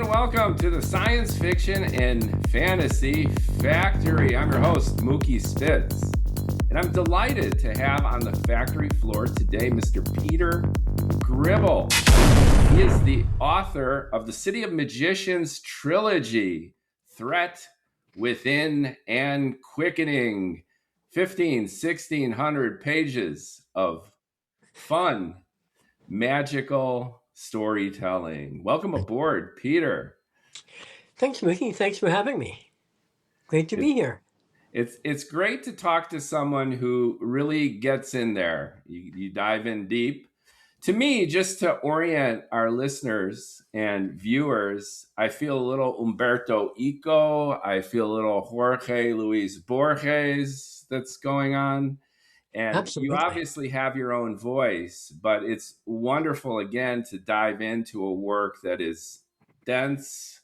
and welcome to the Science Fiction and Fantasy Factory. I'm your host, Mookie Spitz, and I'm delighted to have on the factory floor today Mr. Peter Gribble. He is the author of the City of Magicians trilogy, Threat, Within, and Quickening. 1,600 pages of fun, magical storytelling. Welcome aboard, Peter. Thanks, Mookie. Thanks for having me. Great to be here. It's great to talk to someone who really gets in there. You dive in deep. To me, just to orient our listeners and viewers, I feel a little Umberto Eco. I feel a little Jorge Luis Borges that's going on. And Absolutely. You obviously have your own voice, but it's wonderful, again, to dive into a work that is dense,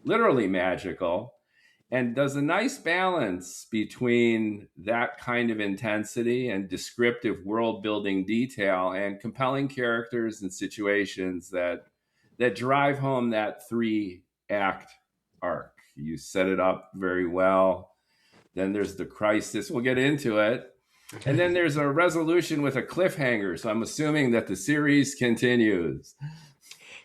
literally magical, and does a nice balance between that kind of intensity and descriptive world-building detail and compelling characters and situations that drive home that three-act arc. You set it up very well. Then there's the crisis. We'll get into it. And then there's a resolution with a cliffhanger. So I'm assuming that the series continues.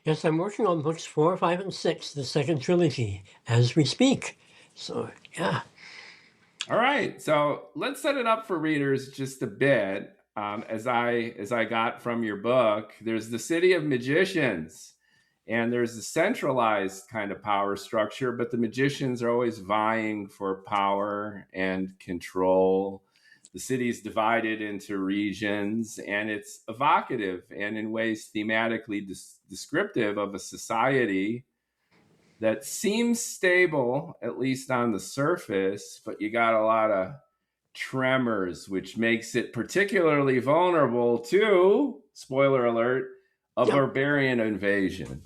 Yes, I'm working on books 4, 5, and 6, the second trilogy, as we speak. So, yeah. All right. So let's set it up for readers just a bit. As I got from your book, there's the City of Magicians, and there's a centralized kind of power structure, but the magicians are always vying for power and control. The city's divided into regions, and it's evocative and in ways thematically descriptive of a society that seems stable, at least on the surface, but you got a lot of tremors, which makes it particularly vulnerable to, spoiler alert, a barbarian invasion.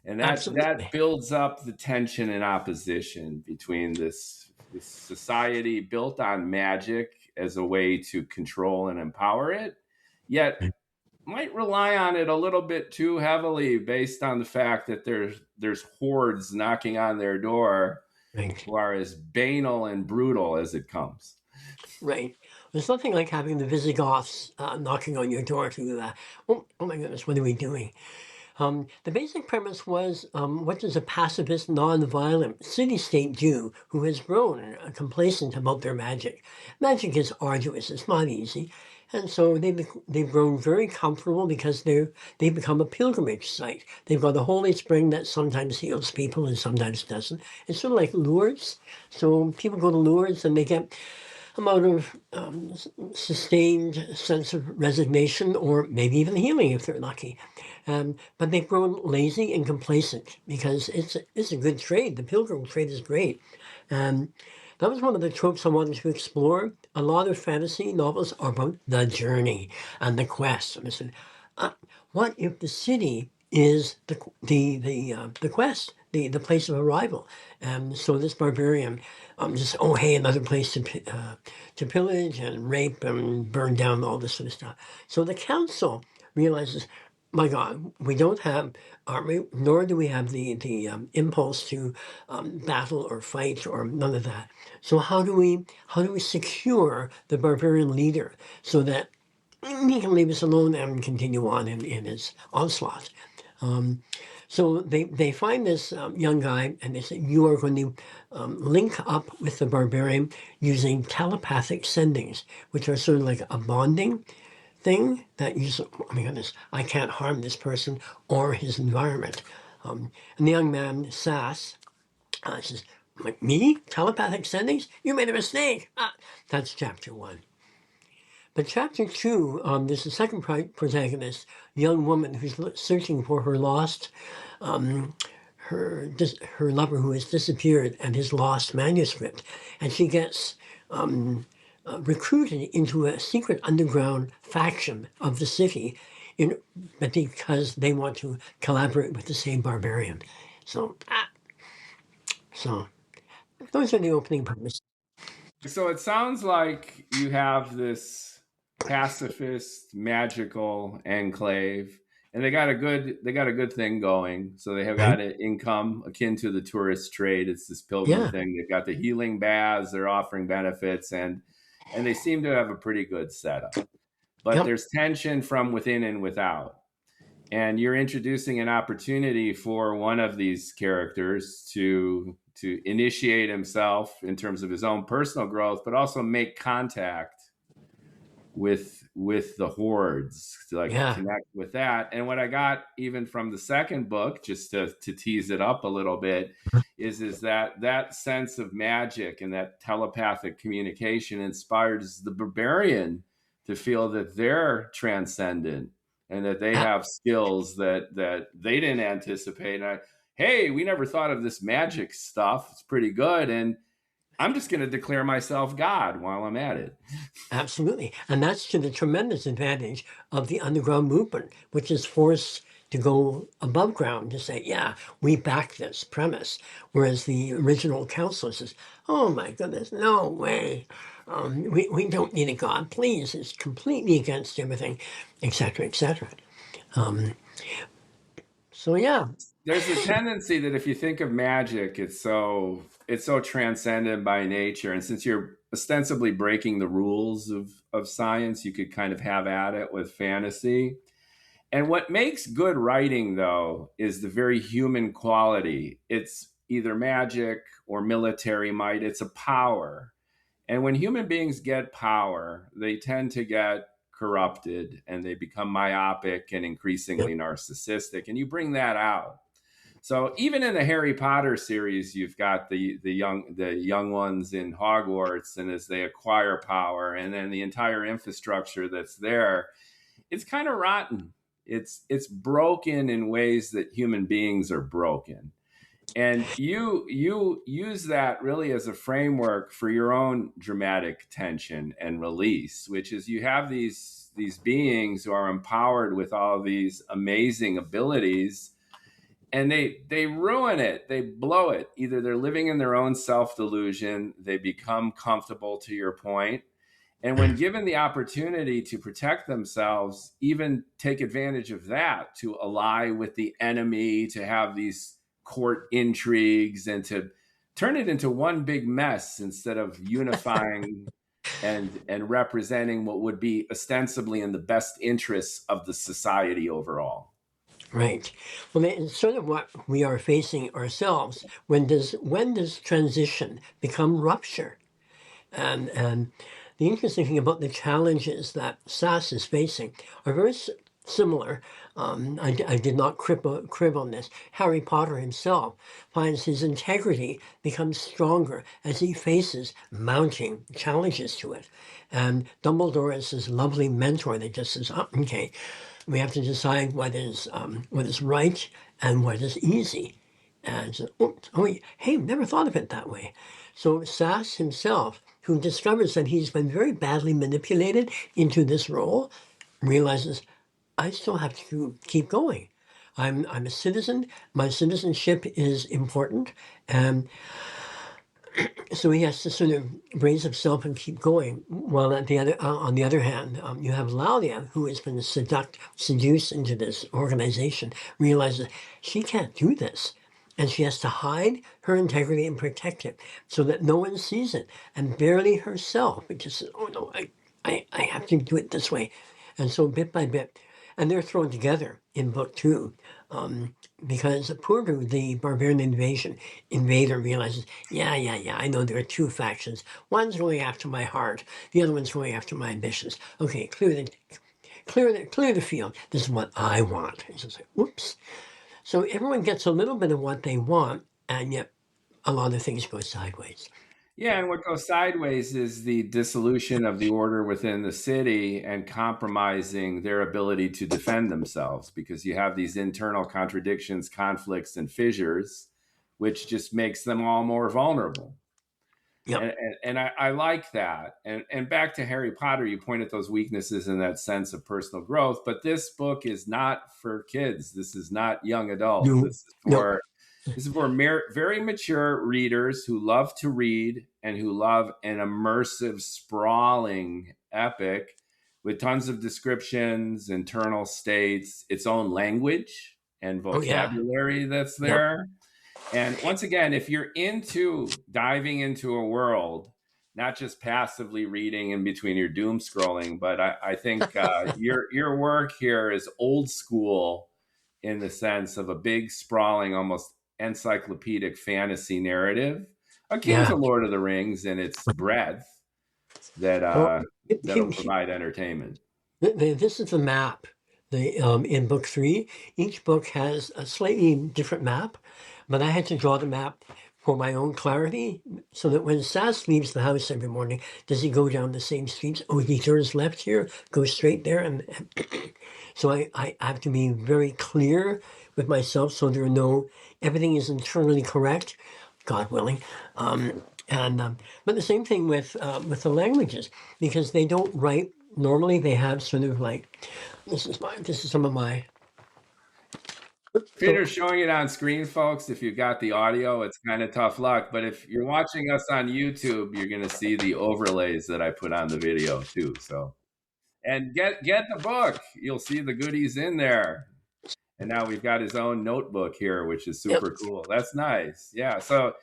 And that builds up the tension and opposition between this society built on magic as a way to control and empower it, yet might rely on it a little bit too heavily based on the fact that there's hordes knocking on their door who are as banal and brutal as it comes. Right. There's nothing like having the Visigoths knocking on your door to, oh my goodness, what are we doing? The basic premise was, what does a pacifist, non-violent city-state do who has grown complacent about their magic? Magic is arduous. It's not easy. And so they've grown very comfortable because they've become a pilgrimage site. They've got a holy spring that sometimes heals people and sometimes doesn't. It's sort of like Lourdes. So people go to Lourdes and they get amount of sustained sense of resignation or maybe even healing if they're lucky. But they've grown lazy and complacent because it's a good trade. The pilgrim trade is great. That was one of the tropes I wanted to explore. A lot of fantasy novels are about the journey and the quest. And I said, what if the city is the quest, the place of arrival? So this barbarian, another place to pillage and rape and burn down, all this sort of stuff. So the council realizes, my God, we don't have army, nor do we have the impulse to battle or fight or none of that. So how do we secure the barbarian leader so that he can leave us alone and continue on in his onslaught? So they find this young guy and they say, you are going to link up with the barbarian using telepathic sendings, which are sort of like a bonding thing that you say, oh my goodness, I can't harm this person or his environment. And the young man, Sass, says, me? Telepathic sendings? You made a mistake. That's chapter 1. But chapter 2, there's a second protagonist, young woman who's searching for her lost, her lover who has disappeared and his lost manuscript. And she gets recruited into a secret underground faction of the city because they want to collaborate with the same barbarian. So those are the opening premises. So it sounds like you have this pacifist, magical enclave, and they got a good thing going. So they have Right? got an income akin to the tourist trade. It's this pilgrim Yeah. thing. They've got the healing baths. They're offering benefits, and they seem to have a pretty good setup. But Yep. there's tension from within and without, and you're introducing an opportunity for one of these characters to initiate himself in terms of his own personal growth, but also make contact with the hordes, to like Yeah. connect with that. And what I got even from the second book, just to tease it up a little bit, is that sense of magic and that telepathic communication inspires the barbarian to feel that they're transcendent and that they A- have skills that they didn't anticipate. Hey, we never thought of this magic stuff. It's pretty good, and I'm just going to declare myself God while I'm at it. Absolutely. And that's to the tremendous advantage of the underground movement, which is forced to go above ground to say, yeah, we back this premise. Whereas the original council says, oh my goodness, no way. We don't need a God. Please, it's completely against everything, etc., etc. Um, so, yeah, There's a tendency that if you think of magic, it's so transcendent by nature, and since you're ostensibly breaking the rules of science, you could kind of have at it with fantasy. And what makes good writing, though, is the very human quality. It's either magic or military might. It's a power, and when human beings get power, they tend to get corrupted and they become myopic and yep, increasingly narcissistic. And you bring that out. So even in the Harry Potter series, you've got the young ones in Hogwarts, and as they acquire power, and then the entire infrastructure that's there, it's kind of rotten. It's broken in ways that human beings are broken, and you use that really as a framework for your own dramatic tension and release, which is you have these beings who are empowered with all these amazing abilities, and they ruin it, they blow it. Either they're living in their own self-delusion, they become comfortable, to your point, and when given the opportunity to protect themselves, even take advantage of that to ally with the enemy, to have these court intrigues, and to turn it into one big mess instead of unifying and representing what would be ostensibly in the best interests of the society overall. right. Well, it's sort of what we are facing ourselves. When does transition become rupture? And the interesting thing about the challenges that SAS is facing are very similar. I did not crib on this. Harry Potter himself finds his integrity becomes stronger as he faces mounting challenges to it. And Dumbledore is his lovely mentor that just says, oh, okay, we have to decide what is right and what is easy. And so, oops, oh, hey, never thought of it that way. So Sass himself, who discovers that he's been very badly manipulated into this role, realizes I still have to keep going. I'm a citizen. My citizenship is important, and so he has to sort of raise himself and keep going. While on the other hand, you have Laudia, who has been seduced into this organization, realizes she can't do this, and she has to hide her integrity and protect it so that no one sees it, and barely herself, because says, oh no, I have to do it this way, and so bit by bit, and they're thrown together in book two. Because Purdu, the barbarian invader, realizes, yeah, I know there are two factions. One's going after my heart, the other one's going after my ambitions. Okay, clear the field. This is what I want. It's just like, whoops. So everyone gets a little bit of what they want, and yet a lot of things go sideways. Yeah, and what goes sideways is the dissolution of the order within the city and compromising their ability to defend themselves, because you have these internal contradictions, conflicts, and fissures, which just makes them all more vulnerable. Yep. And I like that. And back to Harry Potter, you point at those weaknesses and that sense of personal growth, but this book is not for kids. This is not young adult. No. No. This is for very mature readers who love to read and who love an immersive, sprawling epic with tons of descriptions, internal states, its own language and Oh yeah. vocabulary that's Yep. there. And once again, if you're into diving into a world, not just passively reading in between your doom scrolling, but I think your work here is old school in the sense of a big, sprawling, almost encyclopedic fantasy narrative, akin Yeah. to Lord of the Rings in its breadth, that Well, that'll provide entertainment. this is the map. In book 3, each book has a slightly different map, but I had to draw the map for my own clarity, so that when Sass leaves the house every morning, does he go down the same streets? Oh, he turns left here, goes straight there, and so I have to be very clear with myself, so there are no everything is internally correct, God willing. But the same thing with the languages, because they don't write normally. They have sort of like this is some of my. So Peter's showing it on screen, folks. If you got the audio, it's kind of tough luck. But if you're watching us on YouTube, you're going to see the overlays that I put on the video too. So, and get the book. You'll see the goodies in there. And now we've got his own notebook here, which is yep, super cool. That's nice. Yeah. So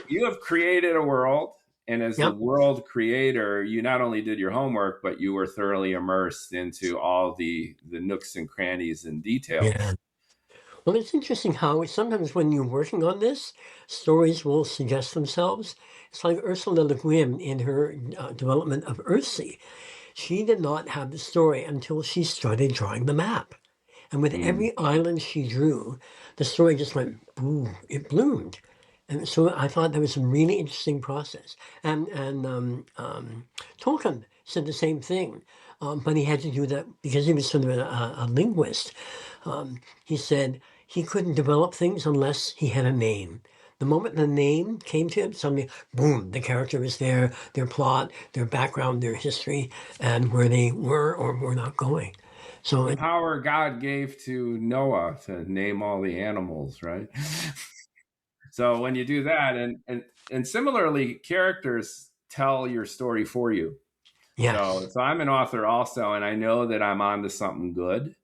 you have created a world, and as the yep, world creator, you not only did your homework, but you were thoroughly immersed into all the nooks and crannies and yeah. details. Well, it's interesting how sometimes when you're working on this, stories will suggest themselves. It's like Ursula Le Guin in her development of Earthsea. She did not have the story until she started drawing the map. And with Mm. every island she drew, the story just went boom, it bloomed. And so I thought that was a really interesting process. And Tolkien said the same thing, but he had to do that because he was sort of a linguist. He said he couldn't develop things unless he had a name. The moment the name came to him, suddenly, boom, the character was there, their plot, their background, their history, and where they were or were not going. So The it, power God gave to Noah to name all the animals, right? So when you do that, and similarly, characters tell your story for you. So yes, so I'm an author also, and I know that I'm onto something good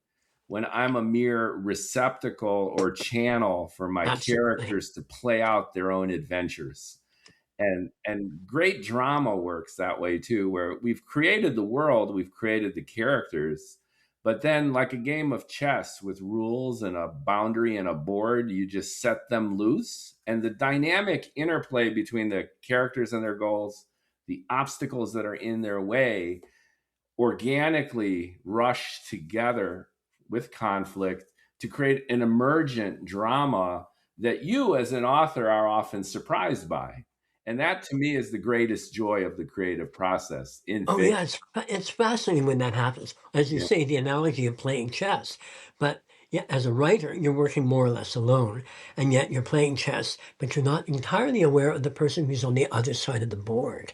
when I'm a mere receptacle or channel for my absolutely. characters to play out their own adventures. And great drama works that way too, where we've created the world, we've created the characters, but then like a game of chess with rules and a boundary and a board, you just set them loose, and the dynamic interplay between the characters and their goals, the obstacles that are in their way, organically rush together with conflict to create an emergent drama that you as an author are often surprised by. And that to me is the greatest joy of the creative process in Oh yeah, fiction. it's fascinating when that happens. As you Yeah. say, the analogy of playing chess, but yeah, as a writer, you're working more or less alone, and yet you're playing chess, but you're not entirely aware of the person who's on the other side of the board.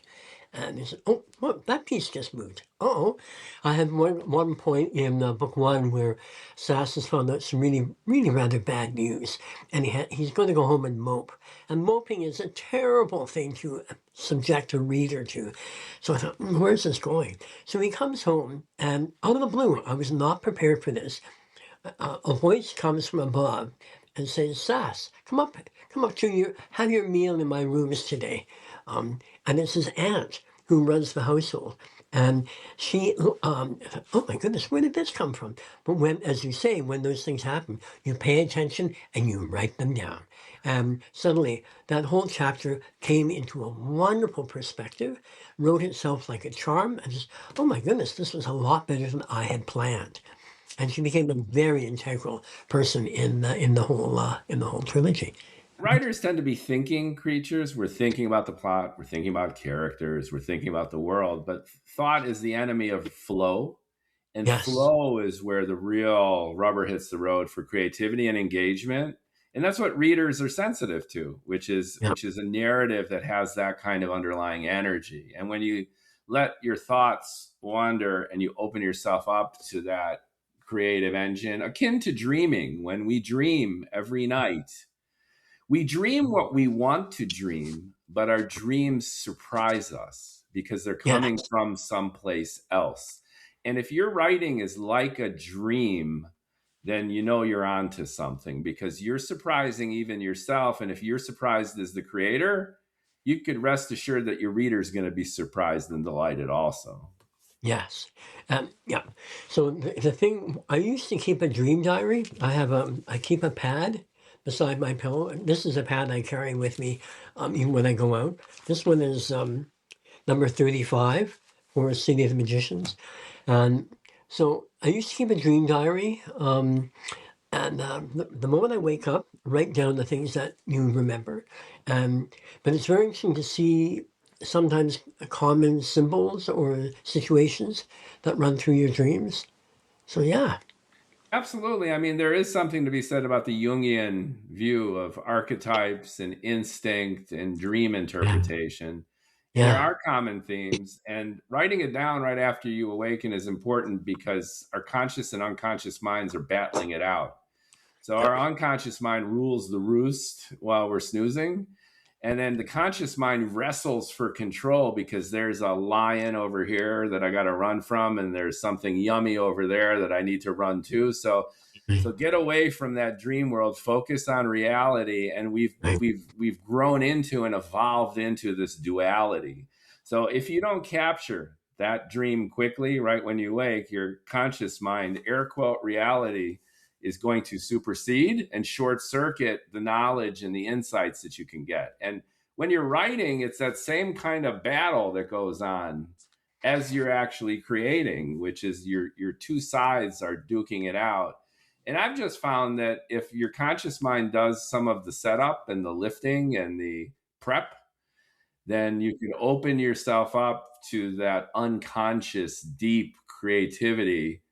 And you say, oh, well, that piece just moved. Oh, I had one point in book 1 where Sass has found out some really, really rather bad news, and he's going to go home and mope. And moping is a terrible thing to subject a reader to. So I thought, where's this going? So he comes home, and out of the blue, I was not prepared for this. A voice comes from above and says, "Sass, come up to have your meal in my rooms today." And it's his aunt who runs the household. And she, oh my goodness, where did this come from? But when, as you say, when those things happen, you pay attention and you write them down. And suddenly, that whole chapter came into a wonderful perspective, wrote itself like a charm, and just, oh my goodness, this was a lot better than I had planned. And she became a very integral person in the whole trilogy. Writers tend to be thinking creatures. We're thinking about the plot, we're thinking about characters, we're thinking about the world, but thought is the enemy of flow. And Yes. flow is where the real rubber hits the road for creativity and engagement. And that's what readers are sensitive to, Yeah. which is a narrative that has that kind of underlying energy. And when you let your thoughts wander and you open yourself up to that creative engine, akin to dreaming, when we dream every night, we dream what we want to dream, but our dreams surprise us because they're coming Yes. from someplace else. And if your writing is like a dream, then you know you're onto something because you're surprising even yourself. And if you're surprised as the creator, you could rest assured that your reader is going to be surprised and delighted also. Yes. Yeah. So the thing, I used to keep a dream diary. I keep a pad beside my pillow. This is a pad I carry with me even when I go out. This one is number 35 for City of the Magicians. And so I used to keep a dream diary. And the moment I wake up, write down the things that you remember. But it's very interesting to see sometimes common symbols or situations that run through your dreams. So yeah, Absolutely. I mean, there is something to be said about the Jungian view of archetypes and instinct and dream yeah, interpretation. And there yeah, are common themes, and writing it down right after you awaken is important because our conscious and unconscious minds are battling it out. So our unconscious mind rules the roost while we're snoozing. And then the conscious mind wrestles for control because there's a lion over here that I got to run from, and there's something yummy over there that I need to run to. So get away from that dream world, focus on reality, and right. we've grown into and evolved into this duality. So if you don't capture that dream quickly, right when you wake, your conscious mind, air quote, reality is going to supersede and short circuit the knowledge and the insights that you can get. And when you're writing, it's that same kind of battle that goes on as you're actually creating, which is your two sides are duking it out. And I've just found that if your conscious mind does some of the setup and the lifting and the prep, then you can open yourself up to that unconscious, deep creativity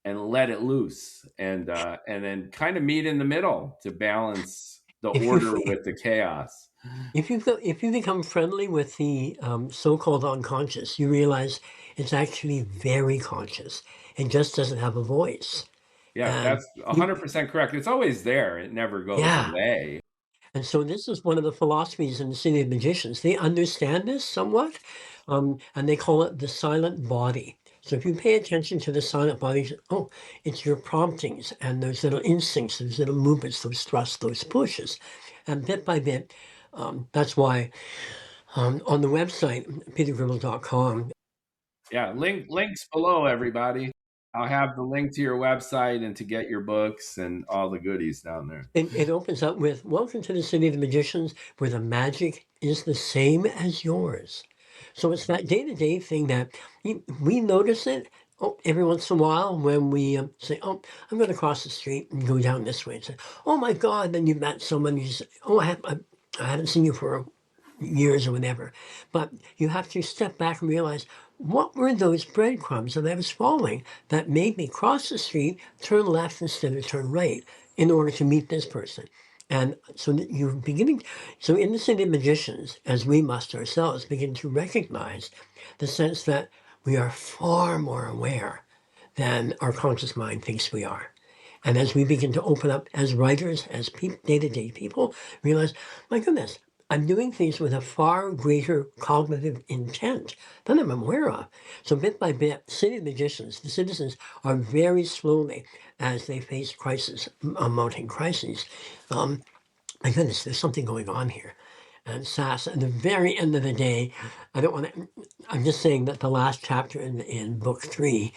and let it loose, and then kind of meet in the middle to balance the If you order with the chaos. if you become friendly with the so-called unconscious, you realize it's actually very conscious. It just doesn't have a voice, Yeah, and that's you 100% correct. It's always there. It never goes yeah. away. And so this is one of the philosophies in the City of Magicians. They understand this somewhat, and they call it the silent body. So if you pay attention to the silent body, oh, it's your promptings and those little instincts, those little movements, those thrusts, those pushes. And bit by bit, that's why on the website, petergribble.com, Yeah, links below, everybody. I'll have the link to your website and to get your books and all the goodies down there. it opens up with Welcome to the City of the Magicians, where the magic is the same as yours. So it's that day to day thing that we notice it every once in a while when we say, "Oh, I'm going to cross the street and go down this way." And say, "Oh my God!" Then you met someone. You say, "Oh, I haven't seen you for years or whatever." But you have to step back and realize what were those breadcrumbs that I was following that made me cross the street, turn left instead of turn right in order to meet this person. And so that you're beginning, so in the City of Magicians, as we must ourselves begin to recognize the sense that we are far more aware than our conscious mind thinks we are. And as we begin to open up as writers, as day-to-day people, realize, my goodness, I'm doing things with a far greater cognitive intent than I'm aware of. So bit by bit, City Magicians, the citizens are very slowly, as they face crisis, mounting crises. My goodness, there's something going on here. And Sass, at the very end of the day, I don't want to. I'm just saying that the last chapter in book three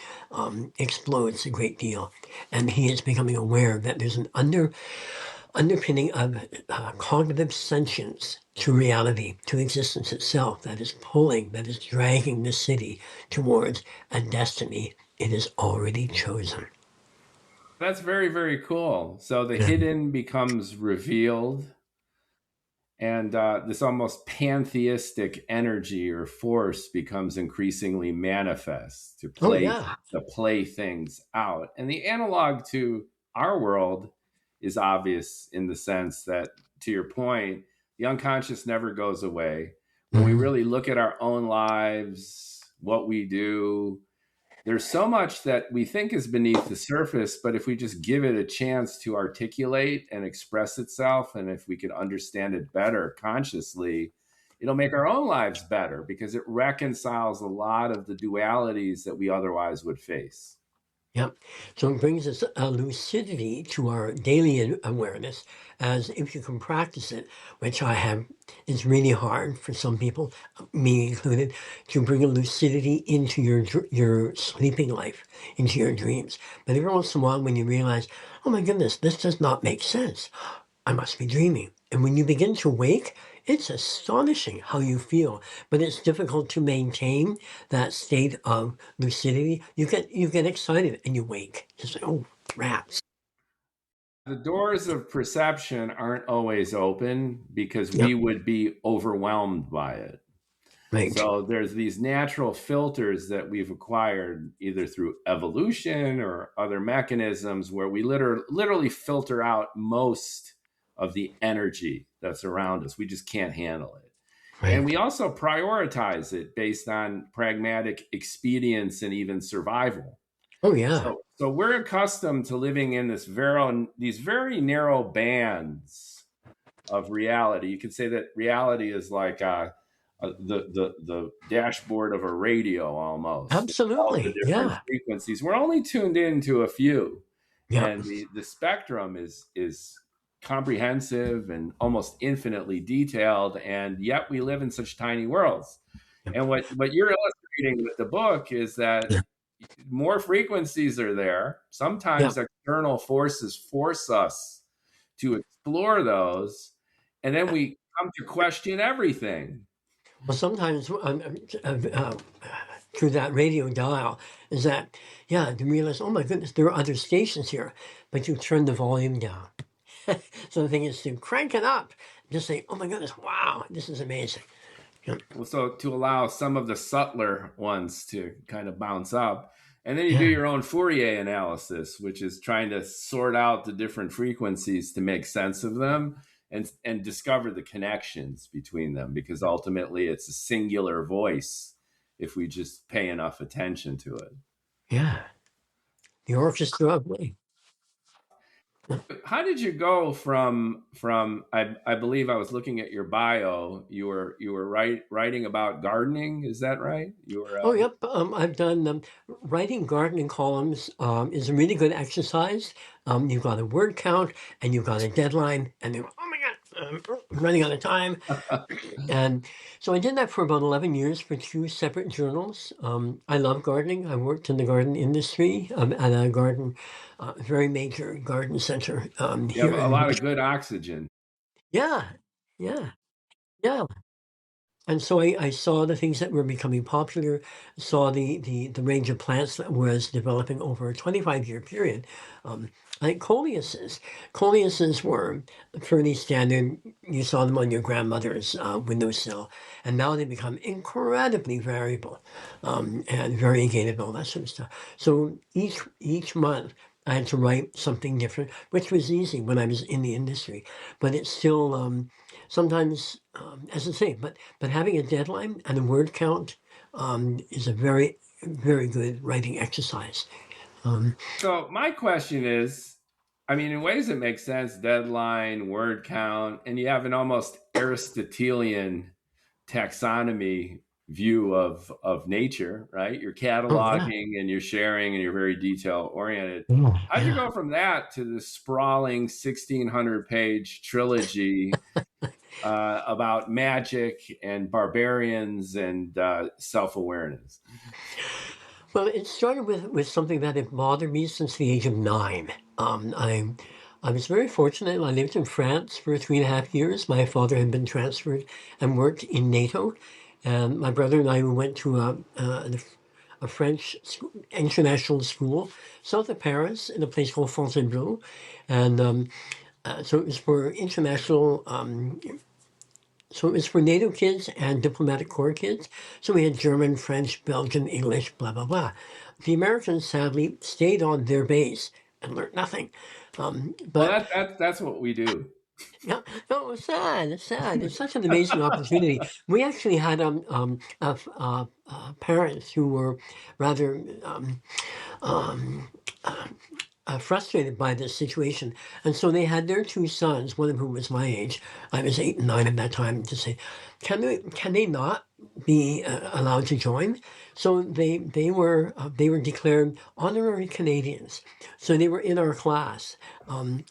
explodes a great deal, and he is becoming aware that there's an underpinning of cognitive sentience to reality, to existence itself, that is pulling, that is dragging the city towards a destiny it has already chosen. That's very, very cool. So the Yeah. hidden becomes revealed, and this almost pantheistic energy or force becomes increasingly manifest Oh yeah. to play things out. And the analog to our world is obvious in the sense that, to your point, the unconscious never goes away. When we Mhm. really look at our own lives, what we do, there's so much that we think is beneath the surface, but if we just give it a chance to articulate and express itself, and if we could understand it better consciously, it'll make our own lives better because it reconciles a lot of the dualities that we otherwise would face. Yep. So it brings us a lucidity to our daily awareness, as if you can practice it, which I have, is really hard for some people, me included, to bring a lucidity into your sleeping life, into your dreams. But every once in a while, when you realize, oh my goodness, this does not make sense, I must be dreaming. And when you begin to wake, it's astonishing how you feel, but it's difficult to maintain that state of lucidity. You get excited and you wake. Just like, oh, rats. The doors of perception aren't always open because we Yep, would be overwhelmed by it. right, So there's these natural filters that we've acquired either through evolution or other mechanisms where we literally filter out most of the energy that's around us. We just can't handle it. And right. we also prioritize it based on pragmatic expedience and even survival. Oh yeah, So we're accustomed to living in these very narrow bands of reality. You could say that reality is like the dashboard of a radio almost. All the absolutely. different Yeah, frequencies. We're only tuned into a few, yep, and the spectrum is comprehensive and almost infinitely detailed. And yet we live in such tiny worlds. yep, And what you're illustrating with the book is that yeah, more frequencies are there. yep. Sometimes external forces force us to explore those, and then we come to question everything. Well, sometimes through that radio dial is that, yeah, to realize, oh my goodness, there are other stations here, but you turn the volume down. So the thing is to crank it up, just say, oh my goodness, wow, this is amazing. Yeah, So to allow some of the subtler ones to kind of bounce up. And then you do yeah, your own Fourier analysis, which is trying to sort out the different frequencies to make sense of them and discover the connections between them, because ultimately it's a singular voice if we just pay enough attention to it. yeah. The orchestra of me. How did you go from I believe I was looking at your bio, you were writing about gardening, is that right? You were Oh, yep. I've done writing gardening columns is a really good exercise. You've got a word count and you've got a deadline, and then, oh my God, I'm running out of time. And so I did that for about 11 years for two separate journals. I love gardening. I worked in the garden industry at a very major garden center You have here a in lot of Michigan. good oxygen. Yeah, yeah, yeah. And so I saw the things that were becoming popular, saw the range of plants that was developing over a 25-year period. Um, like coleuses. Coleuses were fairly standard. You saw them on your grandmother's windowsill. And now they become incredibly variable and variegated, all that sort of stuff. So each month, I had to write something different, which was easy when I was in the industry. But it's still sometimes, as I say, but having a deadline and a word count is a very, very good writing exercise. Um, So my question is, I mean, in ways it makes sense, deadline, word count, and you have an almost Aristotelian taxonomy view of nature, right? You're oh yeah, cataloging and you're sharing and you're very detail oriented. yeah, How'd you yeah. go from that to the sprawling 1600 page trilogy about magic and barbarians and self awareness? Well, it started with something that had bothered me since the age of 9. I was very fortunate. I lived in France for 3.5 years. My father had been transferred and worked in NATO, and my brother and I went to a French international school south of Paris in a place called Fontainebleau, and so it was for international. So it was for NATO kids and diplomatic corps kids. So we had German, French, Belgian, English, blah, blah, blah. The Americans sadly stayed on their base and learned nothing. Well, But that's what we do. yeah, no, it's sad. It's sad. It's such an amazing opportunity. We actually had parents who were rather frustrated by this situation. And so they had their two sons, one of whom was my age. I was 8 and 9 at that time, to say, can they not be allowed to join? So they were declared honorary Canadians. So they were in our class.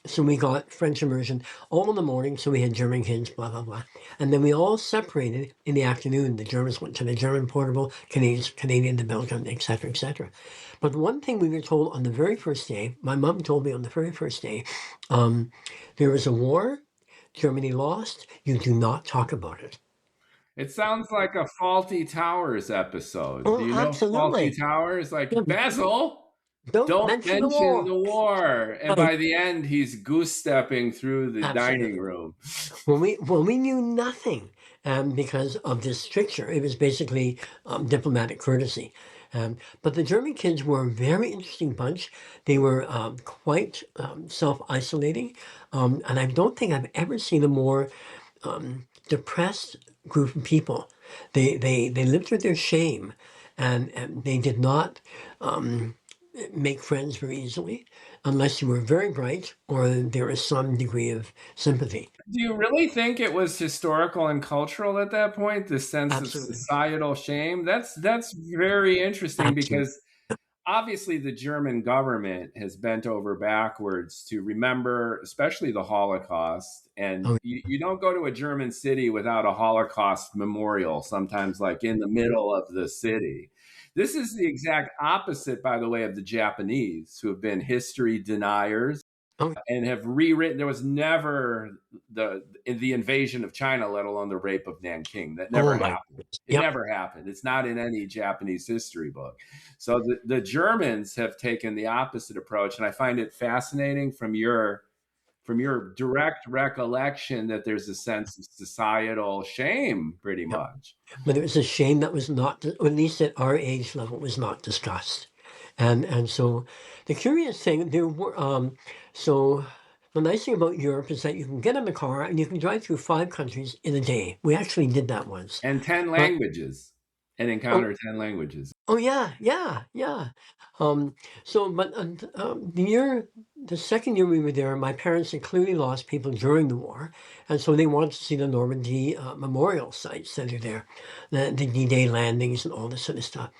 So we got French immersion all in the morning. So we had German kids, blah, blah, blah. And then we all separated in the afternoon. The Germans went to the German portable, Canadian to Belgium, et cetera, et cetera. But one thing we were told on the very first day, my mom told me on the very first day, there was a war, Germany lost, you do not talk about it. It sounds like a Faulty Towers episode. Do Oh, you know Faulty absolutely. Towers? Yeah, Like, Basil, don't don't mention the mention war. the war. And Right. by the end, he's goose stepping through the dining Absolutely. room. When we knew nothing, because of this stricture, it was basically diplomatic courtesy. But the German kids were a very interesting bunch. They were quite self-isolating, and I don't think I've ever seen a more depressed group of people. They lived with their shame, and they did not make friends very easily unless you were very bright or there was some degree of sympathy. Do you really think it was historical and cultural at that point? The sense of Absolutely. societal shame? That's very interesting Absolutely. because obviously the German government has bent over backwards to remember, especially the Holocaust. And Oh, you don't go to a German city without a Holocaust memorial, sometimes like in the middle of the city. This is the exact opposite, by the way, of the Japanese, who have been history deniers oh, and have rewritten. There was never the invasion of China, let alone the rape of Nanking. That never oh my happened. goodness. It Yep. never happened. It's not in any Japanese history book. So the Germans have taken the opposite approach, and I find it fascinating from your direct recollection that there's a sense of societal shame, pretty Yep. much. But it was a shame that was not, or at least at our age level, was not discussed. And so the curious thing, there were, so the nice thing about Europe is that you can get in the car and you can drive through 5 countries in a day. We actually did that once. And 10 But, languages, and oh, encounter 10 languages. oh yeah, yeah, yeah. Um, but the second year we were there, my parents had clearly lost people during the war, and so they wanted to see the Normandy memorial sites that are there, the D-Day landings and all this sort of stuff.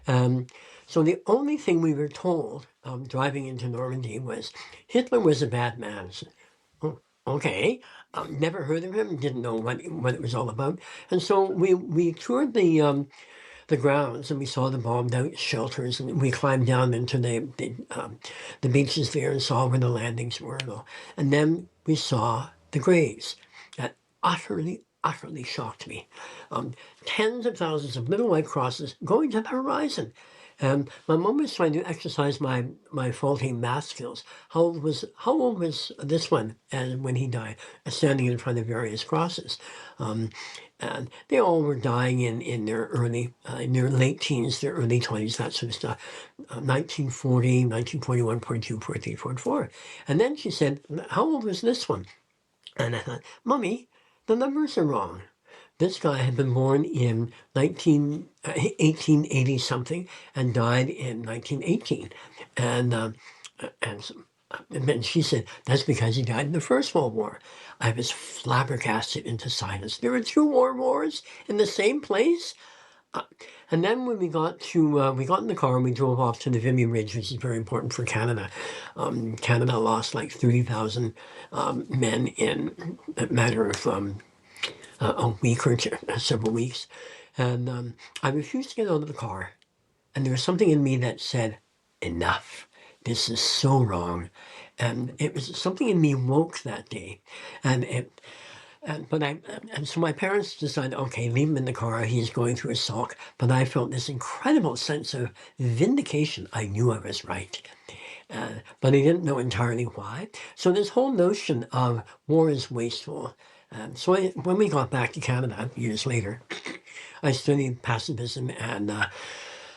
Um, so the only thing we were told driving into Normandy was Hitler was a bad man. So, oh, okay, never heard of him, didn't know what it was all about, and so we toured the grounds and we saw the bombed out shelters and we climbed down into the beaches there and saw where the landings were and all. And then we saw the graves. That utterly shocked me. Tens of thousands of little white crosses going to the horizon. And my mom was trying to exercise my faulty math skills. How old was this one and when he died, standing in front of various crosses? And they all were dying in their late teens, their early 20s, that sort of stuff. 1940, 1941, 42, 43, 44. And then she said, how old was this one? And I thought, Mummy, the numbers are wrong. This guy had been born in 1880 something and died in 1918. And, and then she said, that's because he died in the First World War. I was flabbergasted into silence. There were two wars in the same place? And then when we got in the car and we drove off to the Vimy Ridge, which is very important for Canada. Canada lost like 30,000 men in a matter of a week or two, several weeks. And I refused to get out of the car. And there was something in me that said, enough. This is so wrong. And it was something in me woke that day. And it, and so my parents decided, okay, leave him in the car. He's going through a sulk. But I felt this incredible sense of vindication. I knew I was right. But I didn't know entirely why. So this whole notion of war is wasteful. When we got back to Canada years later, I studied pacifism and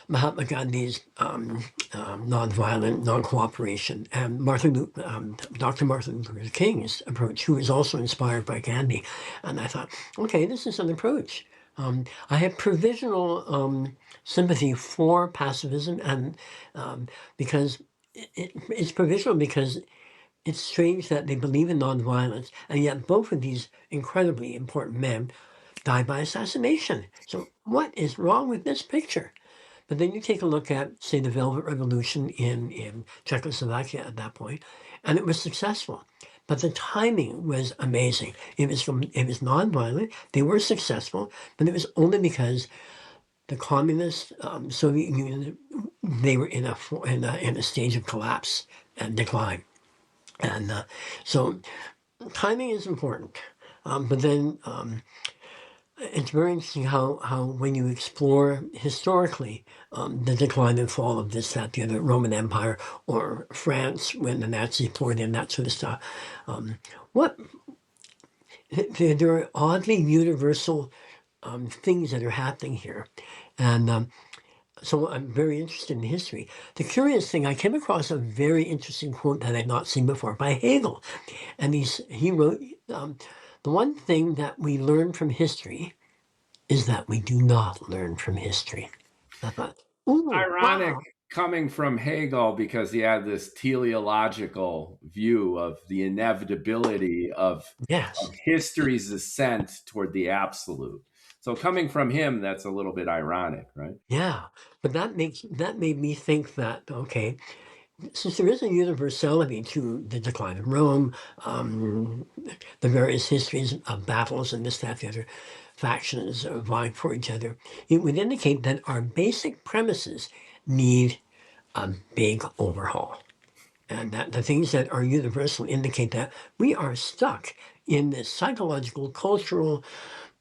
Mahatma Gandhi's nonviolent, non-cooperation, and Dr. Martin Luther King's approach, who was also inspired by Gandhi. And I thought, okay, this is an approach. I have provisional sympathy for pacifism, and because it's provisional because it's strange that they believe in nonviolence, and yet both of these incredibly important men died by assassination. So what is wrong with this picture? But then you take a look at, say, the Velvet Revolution in Czechoslovakia at that point, and it was successful. But the timing was amazing. It was nonviolent. They were successful, but it was only because the communist Soviet Union, they were in a stage of collapse and decline. And so timing is important. But then it's very interesting how when you explore historically the decline and fall of this, that, the other Roman Empire, or France when the Nazis poured in, that sort of stuff. What there are oddly universal things that are happening here, and so I'm very interested in history. The curious thing, I came across a very interesting quote that I'd not seen before by Hegel, and he wrote, "The one thing that we learn from history is that we do not learn from history." I thought, ooh, Ironic wow, coming from Hegel because he had this teleological view of the inevitability of yes, history's ascent toward the absolute. So coming from him, that's a little bit ironic, right? yeah. But that made me think that, okay, since there is a universality to the decline of Rome, the various histories of battles and this, that, the other, factions vying for each other, it would indicate that our basic premises need a big overhaul. And that the things that are universal indicate that we are stuck in this psychological, cultural,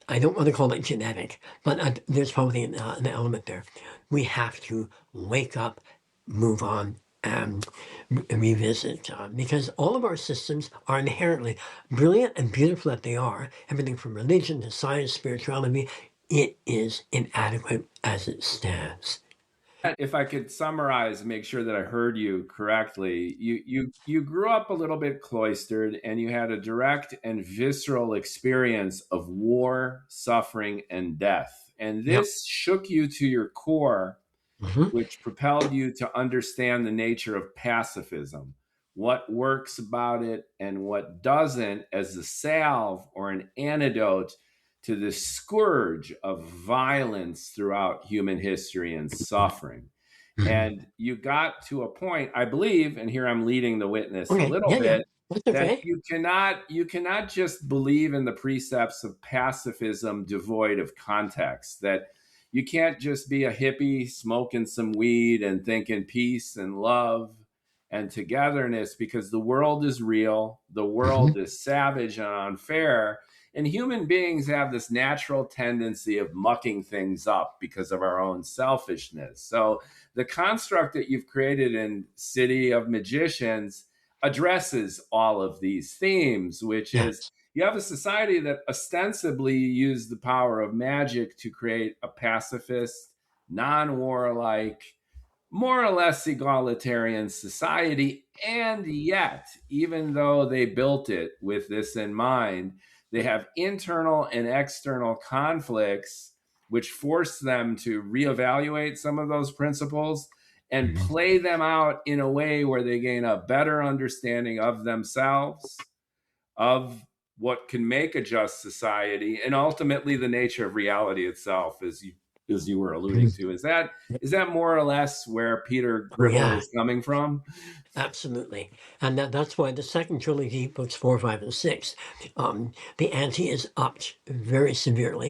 I don't want to call it genetic, but there's probably an element there. We have to wake up, move on, and revisit because all of our systems are inherently brilliant and beautiful that they are. Everything from religion to science, spirituality, it is inadequate as it stands. If I could summarize, make sure that I heard you correctly, you grew up a little bit cloistered, and you had a direct and visceral experience of war, suffering, and death, and Yep. this shook you to your core, Hmm. which propelled you to understand the nature of pacifism, what works about it and what doesn't, as a salve or an antidote to the scourge of violence throughout human history and suffering. Hmm. And you got to a point, I believe, and here I'm leading the witness a Okay. little Yeah. Yeah. bit, That's that okay. you cannot just believe in the precepts of pacifism devoid of context, that you can't just be a hippie smoking some weed and thinking peace and love and togetherness, because the world is real, the Hmm. world is savage and unfair, and human beings have this natural tendency of mucking things up because of our own selfishness. So the construct that you've created in City of Magicians addresses all of these themes, which is Yes. you have a society that ostensibly used the power of magic to create a pacifist, non warlike, more or less egalitarian society. And yet, even though they built it with this in mind, they have internal and external conflicts which force them to reevaluate some of those principles and Mhm. play them out in a way where they gain a better understanding of themselves, of what can make a just society, and ultimately the nature of reality itself, as you were alluding to. Is that more or less where Peter Oh Gribble yeah. is coming from? Absolutely. And that's why the second trilogy, books 4, 5, and 6, the ante is upped very severely.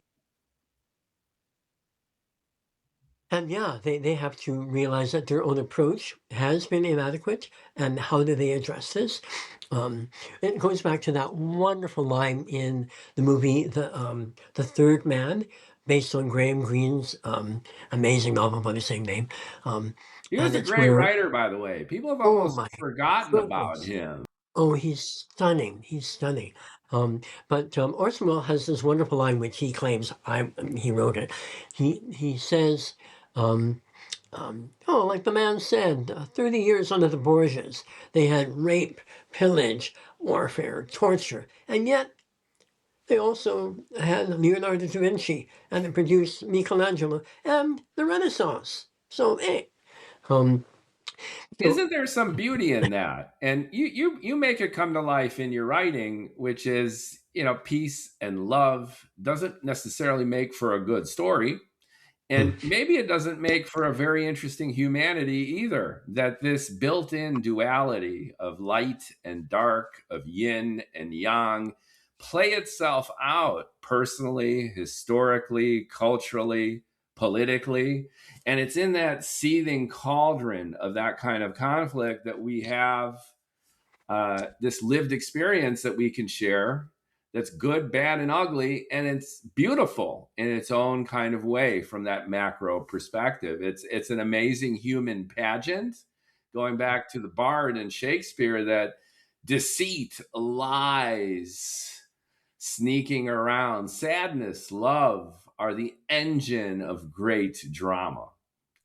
And yeah, they have to realize that their own approach has been inadequate. And how do they address this? Um, it goes back to that wonderful line in the movie, The Third Man, based on Graham Greene's amazing novel by the same name. Um, He was and a it's great where, writer, by the way. People have oh almost my forgotten about goodness. him. Oh, he's stunning. He's stunning. But Orson Welles has this wonderful line, which he claims he wrote it. He says, um, "Oh, like the man said, 30 years under the Borgias, they had rape, pillage, warfare, torture, and yet they also had Leonardo da Vinci, and they produced Michelangelo and the Renaissance. So, hey." Um, So, Isn't there some beauty in that? And you make it come to life in your writing, which is, peace and love doesn't necessarily make for a good story. hmm. And maybe it doesn't make for a very interesting humanity either. That this built in duality of light and dark, of yin and yang, play itself out personally, historically, culturally, politically. And it's in that seething cauldron of that kind of conflict that we have this lived experience that we can share, that's good, bad, and ugly, and it's beautiful in its own kind of way from that macro perspective. It's an amazing human pageant, going back to the Bard and Shakespeare, that deceit, lies, sneaking around, sadness, love are the engine of great drama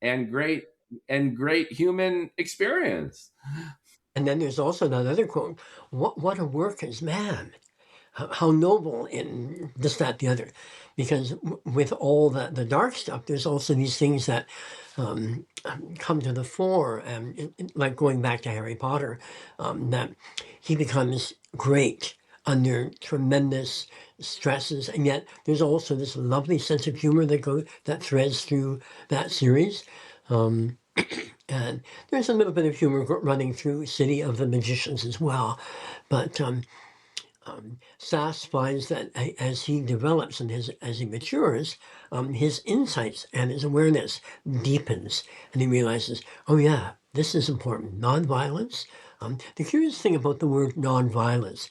and great human experience. And then there's also that other quote: "What a work is man! How noble in this, that, the other." Because with all the dark stuff, there's also these things that come to the fore, and like going back to Harry Potter, that he becomes great under tremendous stresses, and yet there's also this lovely sense of humor that threads through that series. Um, and there's a little bit of humor running through City of the Magicians as well. But Sass finds that as he develops and as he matures, his insights and his awareness deepens. And he realizes, oh, yeah, this is important. Nonviolence. The curious thing about the word nonviolence,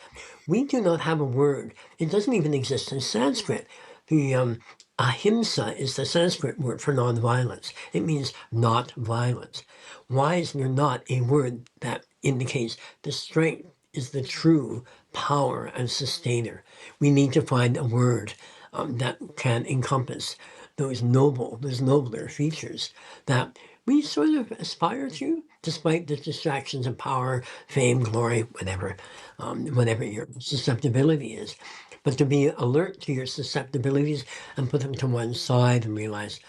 we do not have a word. It doesn't even exist in Sanskrit. The ahimsa is the Sanskrit word for nonviolence. It means not violence. Why is there not a word that indicates the strength is the true power and sustainer? We need to find a word that can encompass those nobler features that we sort of aspire to, despite the distractions of power, fame, glory, whatever your susceptibility is. But to be alert to your susceptibilities and put them to one side and realize,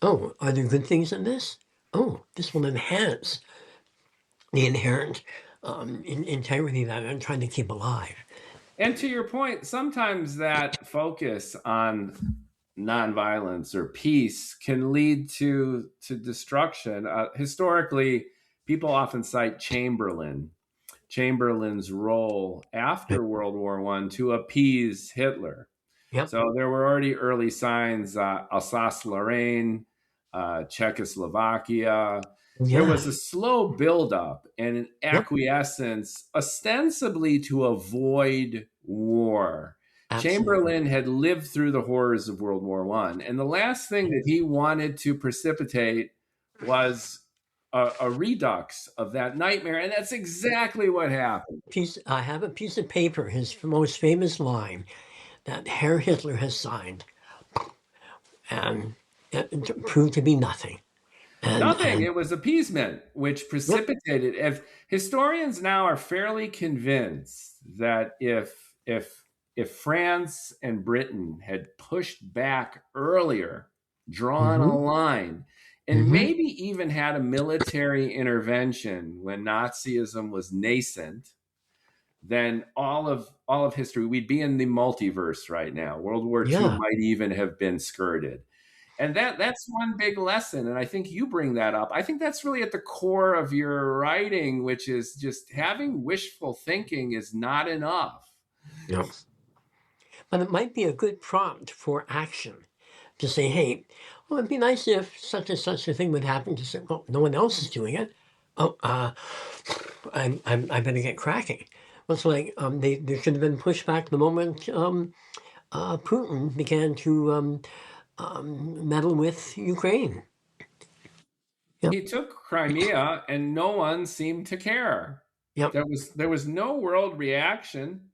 oh, are there good things in this? Oh, this will enhance the inherent integrity that I'm trying to keep alive. And to your point, sometimes that focus on nonviolence or peace can lead to destruction. Historically, people often cite Chamberlain's role after World War One to appease Hitler. Yep. So there were already early signs, Alsace-Lorraine, Czechoslovakia. There Yeah. was a slow buildup and an Yep. acquiescence, ostensibly to avoid war. Absolutely. Chamberlain had lived through the horrors of World War One, and the last thing that he wanted to precipitate was a redux of that nightmare, and that's exactly what happened. I have a piece of paper, his most famous line that Herr Hitler has signed, and it proved to be nothing. Nothing. And It was appeasement, which yep. precipitated. If historians now are fairly convinced that if France and Britain had pushed back earlier, drawn a Mm-hmm. line, and Mm-hmm. maybe even had a military intervention when Nazism was nascent, then all of history, we'd be in the multiverse right now. World War II Yeah. might even have been skirted. And that's one big lesson. And I think you bring that up. I think that's really at the core of your writing, which is just having wishful thinking is not enough. Yep. But it might be a good prompt for action to say, hey, well, it'd be nice if such and such a thing would happen. To say, well, no one else is doing it. Oh, I better get cracking. Well, it's like there should have been pushback the moment Putin began to meddle with Ukraine. Yep, He took Crimea and no one seemed to care. yep, There was no world reaction.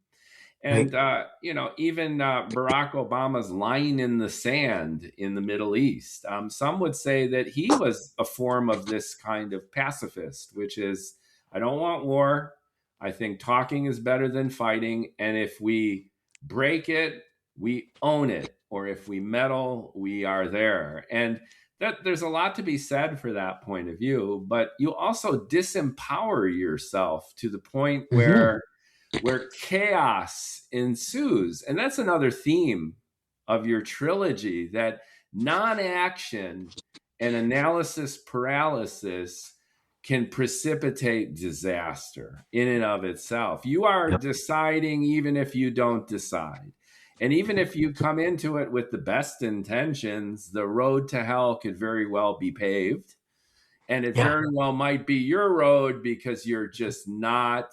right. And even Barack Obama's line in the sand in the Middle East. Some would say that he was a form of this kind of pacifist, which is, I don't want war. I think talking is better than fighting, and if we break it, we own it, or if we meddle, we are there. And That there's a lot to be said for that point of view, but you also disempower yourself to the point Hmm. where chaos ensues. And that's another theme of your trilogy, that non-action and analysis paralysis can precipitate disaster in and of itself. You are Yep. deciding even if you don't decide. And even if you come into it with the best intentions, the road to hell could very well be paved. And it Yeah. very well might be your road because you're just not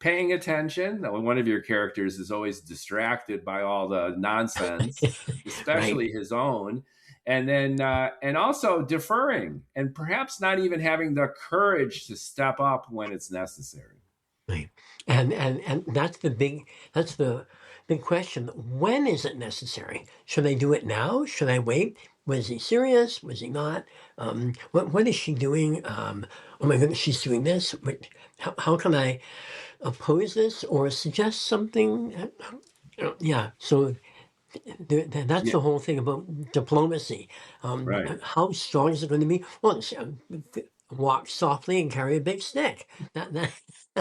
paying attention. One of your characters is always distracted by all the nonsense, Right. especially his own. And then, and also deferring and perhaps not even having the courage to step up when it's necessary. Right. And that's the big question. When is it necessary? Should I do it now? Should I wait? Was he serious? Was he not? What is she doing? Oh my goodness, she's doing this. How can I oppose this or suggest something? Yeah. So that's Yeah, the whole thing about diplomacy. right. How strong is it going to be? Well, walk softly and carry a big stick. That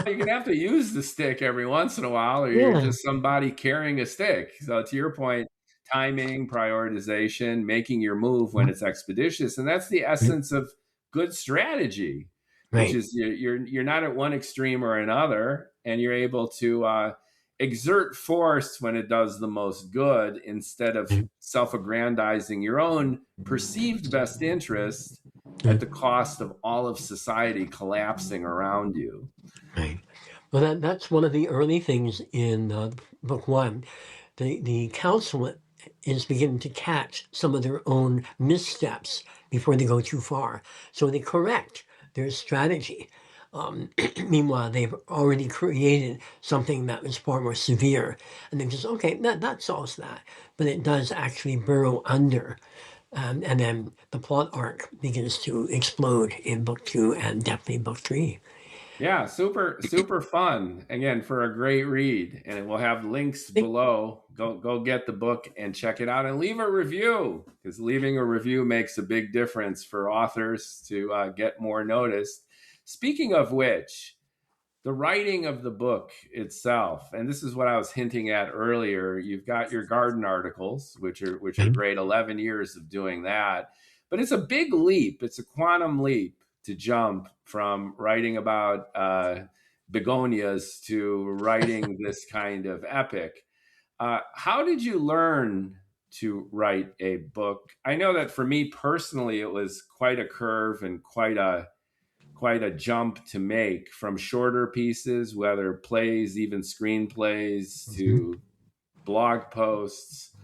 You're gonna have to use the stick every once in a while, or you're yeah. just somebody carrying a stick. So to your point, timing, prioritization, making your move when it's expeditious, and that's the essence of good strategy, which Right. is you're not at one extreme or another, and you're able to exert force when it does the most good instead of self-aggrandizing your own perceived best interest at the cost of all of society collapsing around you. Right. Well, that's one of the early things in book one. The council is beginning to catch some of their own missteps before they go too far. So they correct their strategy. Meanwhile, they've already created something that was far more severe. And they just, okay, that solves that. But it does actually burrow under. And then the plot arc begins to explode in book two and definitely book three. Yeah, super fun. Again, for a great read, and we'll have links below. Go get the book and check it out, and leave a review, because leaving a review makes a big difference for authors to get more noticed. Speaking of which, the writing of the book itself, and this is what I was hinting at earlier. You've got your garden articles, which are Okay. great. 11 years of doing that, but it's a big leap. It's a quantum leap to jump from writing about begonias to writing this kind of epic. How did you learn to write a book? I know that for me personally, it was quite a curve and quite a jump to make from shorter pieces, whether plays, even screenplays, Mhm. to blog posts,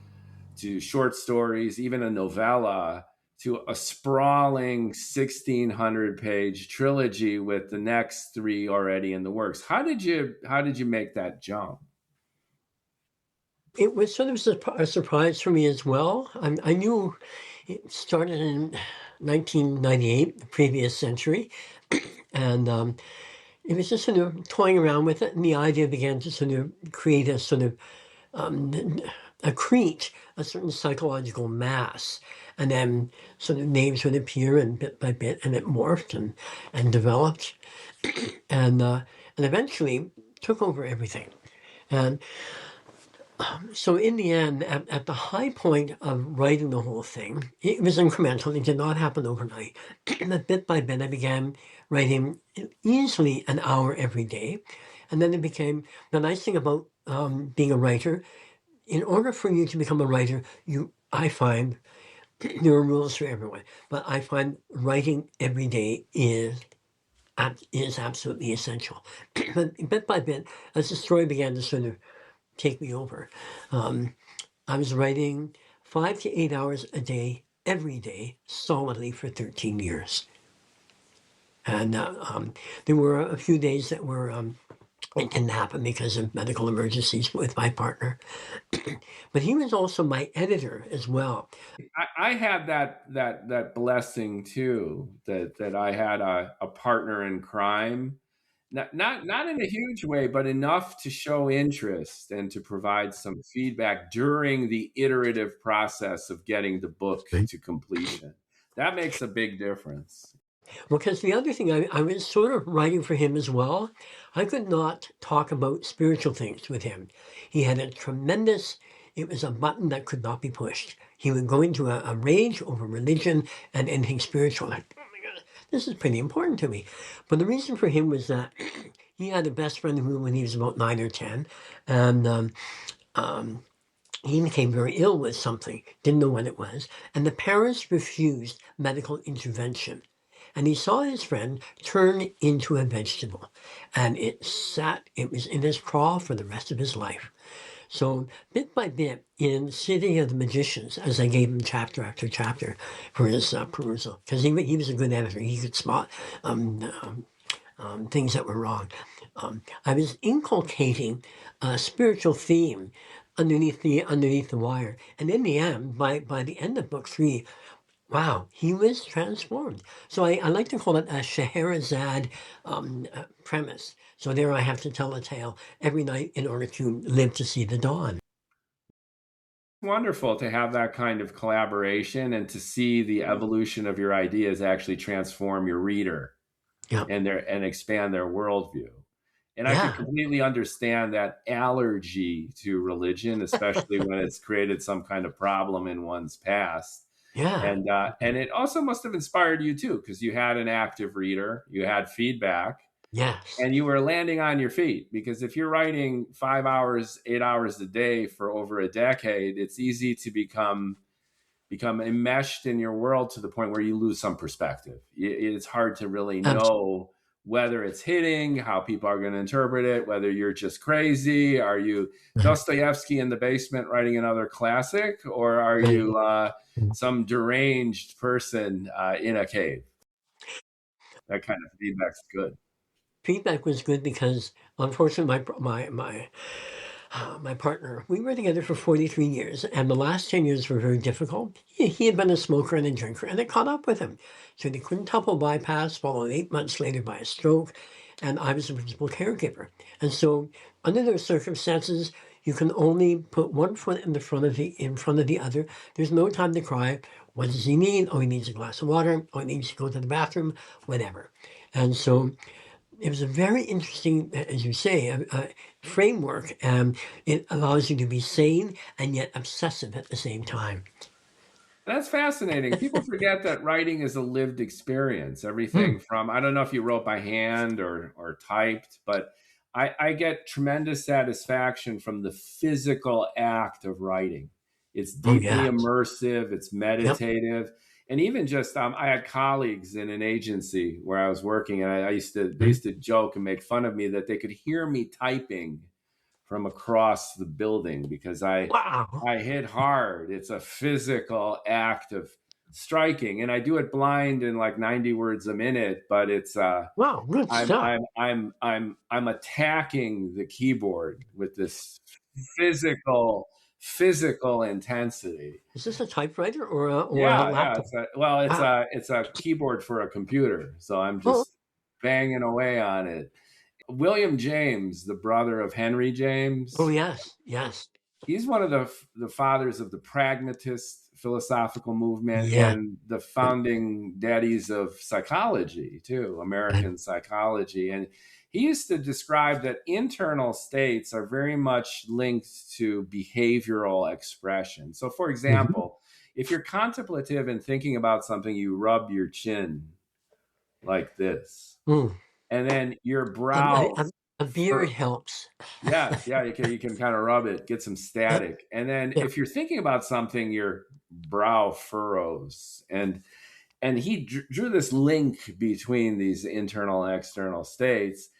to short stories, even a novella, to a sprawling 1,600 page trilogy with the next three already in the works. How did you make that jump? It was sort of a surprise for me as well. I knew it started in 1998, the previous century, and it was just sort of toying around with it, and the idea began to sort of create a sort of um, accrete a certain psychological mass, and then sort of names would appear, and bit by bit, and it morphed and developed, and eventually took over everything. And so in the end, at the high point of writing the whole thing, it was incremental. It did not happen overnight. And bit by bit, I began writing easily an hour every day. And then it became the nice thing about being a writer. In order for you to become a writer, I find there are rules for everyone, but I find writing every day is absolutely essential. But bit by bit, as the story began to sort of take me over. Um, I was writing 5 to 8 hours a day, every day, solidly for 13 years. And there were a few days that were it didn't happen because of medical emergencies with my partner. But he was also my editor as well. I had that blessing too, that I had a partner in crime, not in a huge way, but enough to show interest and to provide some feedback during the iterative process of getting the book Right. to completion. That makes a big difference. Because the other thing, I was sort of writing for him as well. I could not talk about spiritual things with him. He had a tremendous, it was a button that could not be pushed. He would go into a rage over religion and anything spiritual. Like, oh my God, this is pretty important to me. But the reason for him was that he had a best friend who, when he was about 9 or 10, and um, he became very ill with something, didn't know what it was, and the parents refused medical intervention. And he saw his friend turn into a vegetable, and it was in his craw for the rest of his life. So, bit by bit, in City of the Magicians, as I gave him chapter after chapter for his perusal, because he was a good editor, he could spot things that were wrong. I was inculcating a spiritual theme underneath the wire, and in the end, by the end of book 3, wow, he was transformed. So I like to call it a Scheherazade premise. So there I have to tell a tale every night in order to live to see the dawn. Wonderful to have that kind of collaboration and to see the evolution of your ideas actually transform your reader Yeah, and expand their worldview. And I could yeah, completely understand that allergy to religion, especially when it's created some kind of problem in one's past. yeah. And it also must have inspired you too, because you had an active reader, you had feedback, Yes, and you were landing on your feet. Because if you're writing 5 hours, 8 hours a day for over a decade, it's easy to become enmeshed in your world to the point where you lose some perspective. It's hard to really absolutely. know whether it's hitting, how people are going to interpret it, whether you're just crazy. Are you Dostoevsky in the basement writing another classic, or are you some deranged person in a cave? That kind of feedback's good. Feedback was good because unfortunately my partner, we were together for 43 years, and the last 10 years were very difficult. He had been a smoker and a drinker, and it caught up with him. So he quintuple bypass, followed 8 months later by a stroke, and I was the principal caregiver. And so, under those circumstances, you can only put one foot in front of the other. There's no time to cry. What does he need? Oh, he needs a glass of water. Oh, he needs to go to the bathroom. Whatever. And so it was a very interesting, as you say, framework. It allows you to be sane and yet obsessive at the same time. That's fascinating. People forget that writing is a lived experience. Hmm. Everything from, I don't know if you wrote by hand or typed, but I get tremendous satisfaction from the physical act of writing. It's Oh, deeply yeah. immersive, it's Yep. meditative. And even just, I had colleagues in an agency where I was working, and they Mhm. used to joke and make fun of me that they could hear me typing from across the building because Wow. I hit hard. It's a physical act of striking, and I do it blind in like 90 words a minute. But it's Wow. Good stuff. I'm attacking the keyboard with this physical physical intensity. Is this a typewriter or a Yeah. laptop? Wow. It's a keyboard for a computer, so I'm Oh, just banging away on it. William James, the brother of Henry oh, James, yes. Yes. he's one of the fathers of the pragmatist philosophical movement Yeah. and the founding daddies of psychology too, American psychology. And he used to describe that internal states are very much linked to behavioral expression. So for Mhm. example, if you're contemplative and thinking about something, you rub your chin like this, Mm. and then your A, a, brow a, a beard helps. Yes, yeah, you can kind of rub it, get some Yep. static. And then Yep. if you're thinking about something, your brow furrows. And he drew this link between these internal and external states.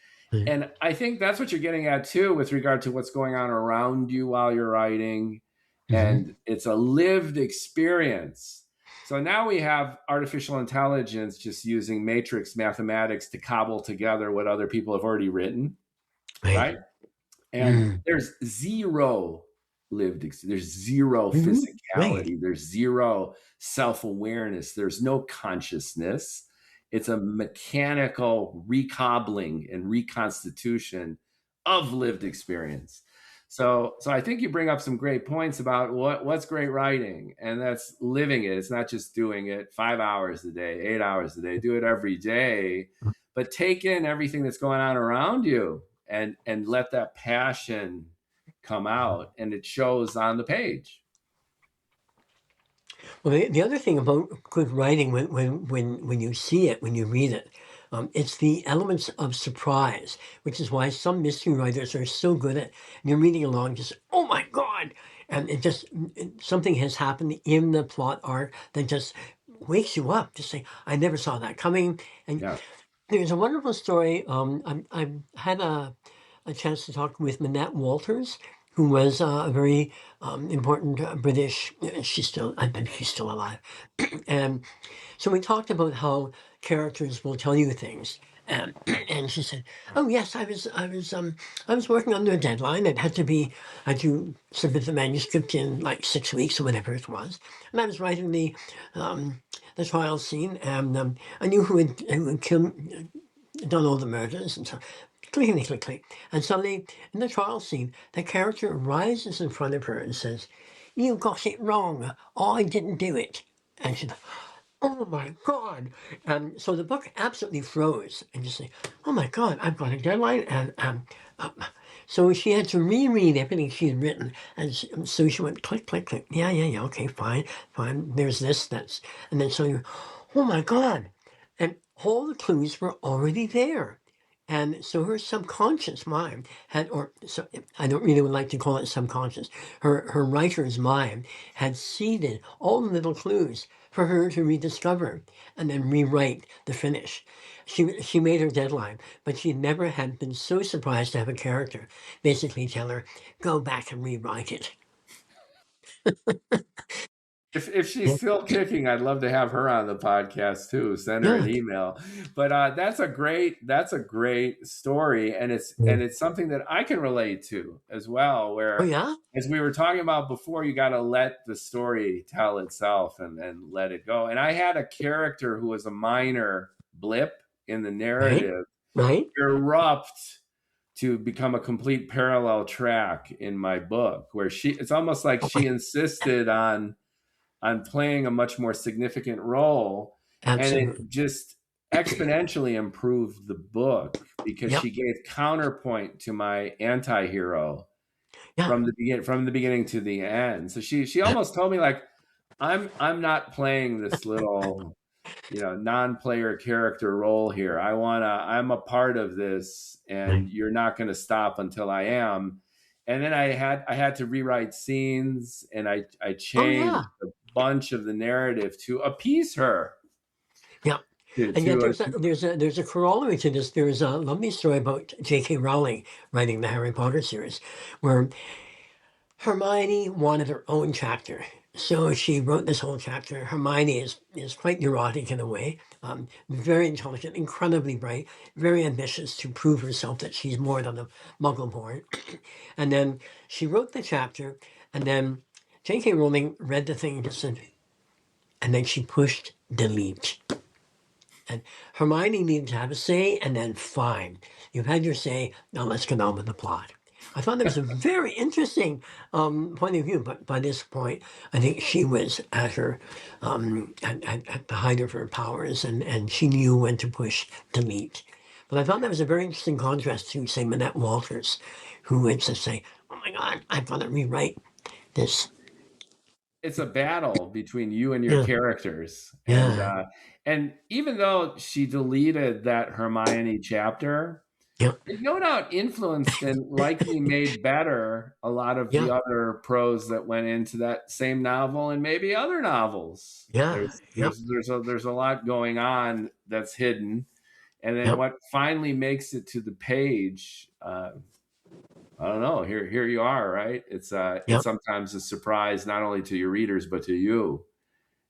And I think that's what you're getting at too with regard to what's going on around you while you're writing. Mm-hmm. And it's a lived experience. So now we have artificial intelligence just using matrix mathematics to cobble together what other people have already written, Right. right? And Mm. there's zero there's zero Hmm. Right. physicality, there's zero self-awareness, there's no consciousness. It's a mechanical recobbling and reconstitution of lived experience. So I think you bring up some great points about what's great writing, and that's living it. It's not just doing it 5 hours a day, 8 hours a day. Do it every day, but take in everything that's going on around you, and let that passion come out, and it shows on the page. Well, the other thing about good writing, when you see it, when you read it, it's the elements of surprise, which is why some mystery writers are so good at. You're reading along, just oh my god, and something has happened in the plot arc that just wakes you up. Just say, I never saw that coming. And Yeah. there's a wonderful story. I've had a chance to talk with Manette Walters, who was a very important British. I bet she's still alive. And so we talked about how characters will tell you things. And she said, "Oh yes, I was working under a deadline. I had to submit the manuscript in like 6 weeks or whatever it was, and I was writing the trial scene, and I knew who had killed, done all the murders, and so click, click, click, click. And suddenly, in the trial scene, the character rises in front of her and says, 'You got it wrong. I didn't do it.'" And she's like, "Oh my God." And so the book absolutely froze. And you say, "Oh my God, I've got a deadline." And so she had to reread everything she had written. And so she went click, click, click. Yeah, yeah, yeah. Okay, fine, fine. There's this, that's. And then so you, oh my God. And all the clues were already there. And so her subconscious mind had, or so I don't really like to call it subconscious, her writer's mind had seeded all the little clues for her to rediscover and then rewrite the finish. She made her deadline, but she never had been so surprised to have a character basically tell her, "Go back and rewrite it." If she's Yeah, still kicking, I'd love to have her on the podcast too. Send her an yeah, email. But that's a great story, and yeah. it's something that I can relate to as well. Oh Where, yeah, as we were talking about before, you got to let the story tell itself, and let it go. And I had a character who was a minor blip in the right, narrative right. erupt to become a complete parallel track in my book, where it's almost like Oh, she insisted on playing a much more significant role, and it absolutely. just exponentially improved the book because Yep, she gave counterpoint to my anti-hero yeah, from the beginning to the end. So she almost told me, like, I'm not playing this little, non-player character role here. I'm a part of this, and right. you're not going to stop until I am. And then I had to rewrite scenes, and I Oh changed yeah, a bunch of the narrative to appease her. yeah. To, And yet to there's a corollary to this. There's a lovely story about J.K. Rowling writing the Harry Potter series, where Hermione wanted her own chapter. So she wrote this whole chapter. Hermione is quite neurotic in a way, very intelligent, incredibly bright, very ambitious to prove herself that she's more than a muggle born. And then she wrote the chapter, and then J.K. Rowling read the thing and just said, and then she pushed delete. And Hermione needed to have a say, and then fine. You've had your say, now let's get on with the plot. I thought that was a very interesting point of view, but by this point, I think she was at her at the height of her powers, and she knew when to push delete. But I thought that was a very interesting contrast to, say, Manette Walters, who would just say, "Oh my God, I've got to rewrite this." it's a battle between you and your Yeah, characters, yeah, and even though she deleted that Hermione chapter, yeah, it no doubt influenced and likely made better a lot of the yeah, other prose that went into that same novel, and maybe other novels. yeah, There's yeah, there's there's a there's a lot going on that's hidden, and then yeah, what finally makes it to the page. I don't know. Here you are, right? It's yeah. sometimes a surprise not only to your readers but to you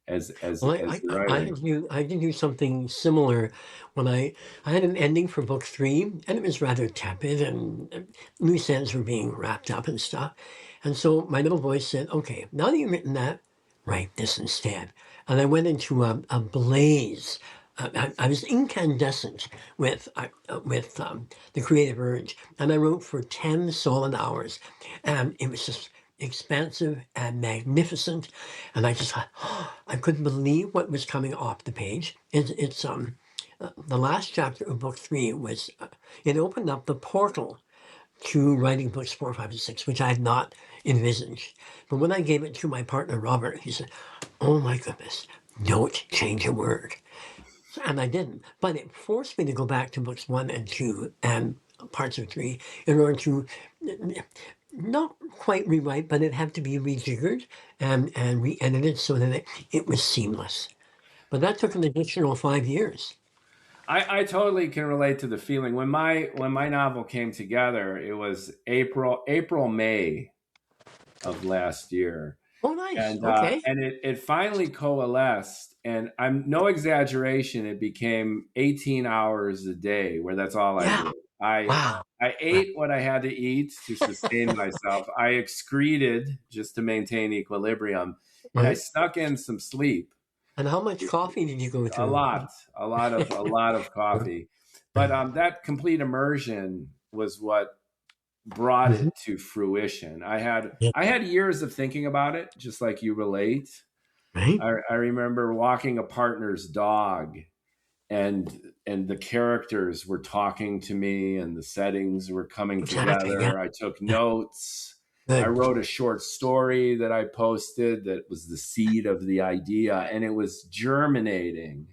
Well, as the writer. I did do something similar when I had an ending for book three, and it was rather tepid, and loose ends were being wrapped up and stuff. And so my little voice said, "Okay, now that you've written that, write this instead." And I went into a blaze I was incandescent with the creative urge, and I wrote for 10 solid hours, and it was just expansive and magnificent, and I just thought, oh, I couldn't believe what was coming off the page. It's the last chapter of book 3 was it opened up the portal to writing books 4, 5, and 6, which I had not envisaged. But when I gave it to my partner Robert, he said, "Oh my goodness, don't change a word." And I didn't. But it forced me to go back to books 1 and 2 and parts of 3 in order to not quite rewrite, but it had to be rejiggered and re-edited so that it was seamless. But that took an additional 5 years. I totally can relate to the feeling when my novel came together. It was May of last year, Oh, nice. and Okay. it finally coalesced. And I'm no exaggeration. It became 18 hours a day, where that's all I Yeah. did. I Wow. I Wow. ate what I had to eat to sustain myself. I excreted just to maintain equilibrium, and I Right. snuck in some sleep. And how much coffee did you go A through? lot, a lot of coffee. But that complete immersion was what brought Mhm. it to fruition. Yeah. I had years of thinking about it, just like you relate. Right. I remember walking a partner's dog, and the characters were talking to me, and the settings were coming Exactly. Yeah. together. I took Yeah. notes. I Good. wrote a short story that I posted that was the seed of the idea, and it was germinating.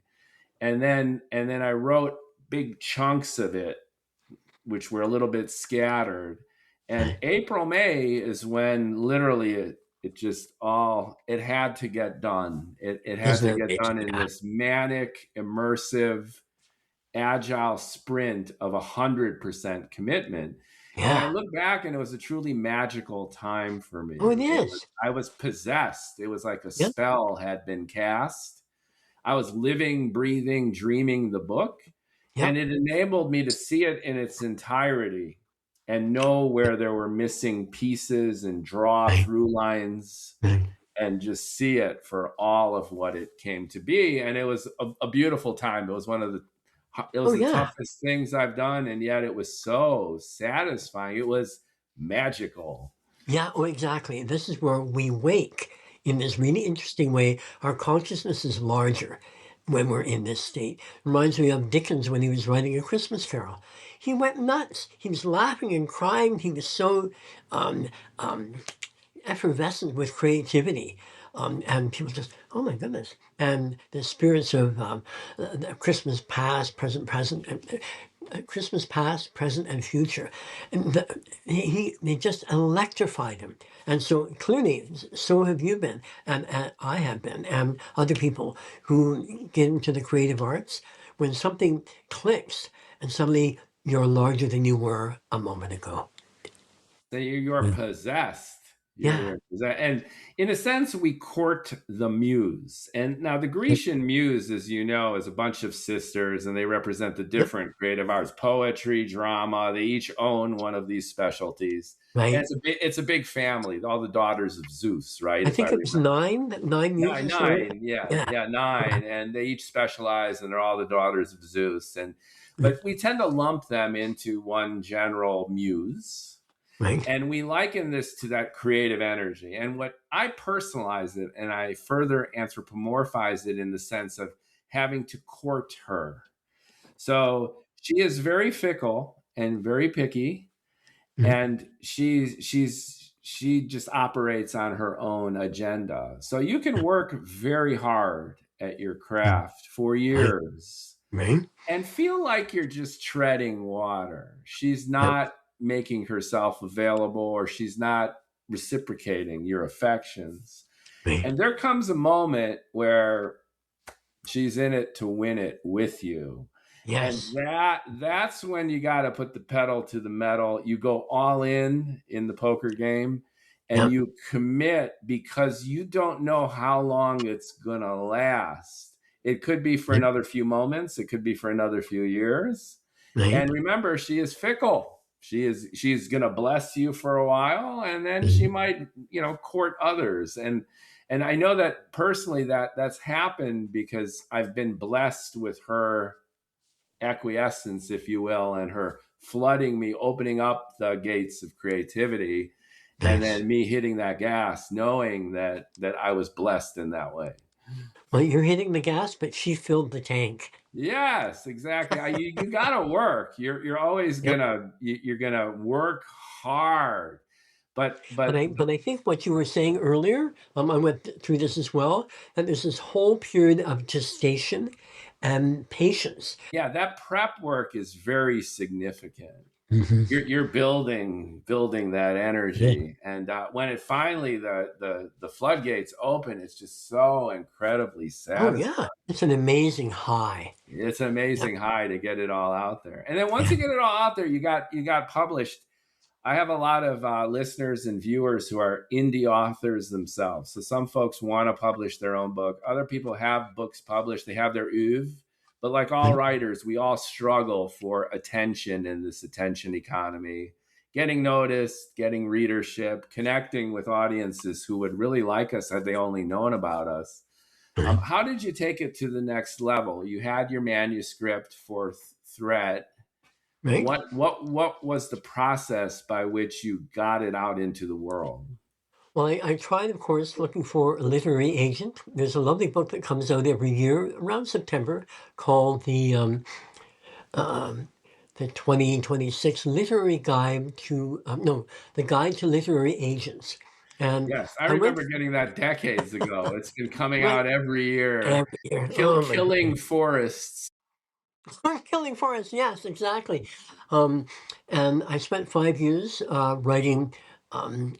And then I wrote big chunks of it, which were a little bit scattered. And Right. April, May is when literally it just all it had to get done. It had Isn't to it get amazing? done in Yeah. this manic, immersive, agile sprint of 100% commitment. And I Yeah. look back, and it was a truly magical time for Oh, it me. is. I was possessed. It was like a Yep. spell had been cast. I was living, breathing, dreaming the book, and Yep. it enabled me to see it in its entirety and know where there were missing pieces and draw Right. through lines Right. and just see it for all of what it came to be. And it was a beautiful time. It Oh, was the yeah. toughest things I've done, and yet it was so satisfying. It was magical. Yeah, oh, exactly. This is where we wake in this really interesting way. Our consciousness is larger when we're in this state. Reminds me of Dickens when he was writing A Christmas Carol. He went nuts. He was laughing and crying. He was so um, um, effervescent with creativity. And people just, oh my goodness. And the spirits of Christmas past, present, Christmas past, present, and future. And they just electrified him. And so clearly, so have you been, and I have been, and other people who get into the creative arts. When something clicks, and suddenly you're larger than you were a moment ago. So you're possessed. Yeah. You're possessed. And in a sense, we court the muse. And now the Grecian muse, as you know, is a bunch of sisters, and they represent the Yep. different creative arts: poetry, drama. They each own one of these specialties. And Right. it's a big family, all the daughters of Zeus, right? I If I think it was remember. nine muses. Or, Nine, yeah, yeah. yeah, nine, and they each specialize, and they're all the daughters of Zeus. And Right. but we tend to lump them into one general muse, Right. and we liken this to that creative energy. And what I personalize it, and I further anthropomorphize it in the sense of having to court her. So she is very fickle and very picky, Mhm. and she just operates on her own agenda. So you can work very hard at your craft for Right. years Right. and feel like you're just treading water. She's Yep. not making herself available, or she's not reciprocating your affections. Right. And there comes a moment where she's in it to win it with you. And Yes. that's when you got to put the pedal to the metal. You go all in the poker game, and Yep. you commit because you don't know how long it's going to last. It could be for Right. another few moments, it could be for another few years. Right. And remember, she is fickle. She's going to bless you for a while, and then she might, court others. And I know that personally that's happened because I've been blessed with her acquiescence, if you will, and her flooding me, opening up the gates of creativity, and Nice. then me hitting that gas, knowing that I was blessed in that way. Well, you're hitting the gas, but she filled the tank. Yes, exactly. You gotta work. You're always Yep. you're gonna work hard, but But but I think what you were saying earlier, I went through this as well, that there's this whole period of gestation and patience. yeah, that prep work is very significant. Hmm. You're building that Yeah. energy, and when it finally the floodgates open, it's just so incredibly Oh satisfying. yeah, it's an amazing high. It's an Yep. amazing high to get it all out there, and then once Yeah. you get it all out there, you got published. I have a lot of listeners and viewers who are indie authors themselves. So some folks want to publish their own book. Other people have books published. They have their oeuvre. But like all Right. writers, we all struggle for attention in this attention economy, getting noticed, getting readership, connecting with audiences who would really like us had they only known about us. Right. How did you take it to the next level? You had your manuscript for Threat. Right. What was the process by which you got it out into the world? Well, I tried, of course, looking for a literary agent. There's a lovely book that comes out every year around September called um, the 2026 Literary Guide to no, the Guide to Literary Agents. And Yes, I I went remember getting that decades ago. It's been coming right out every year. every year. Oh my Killing goodness. forests. Killing forests, yes, exactly. Um, and I spent 5 years writing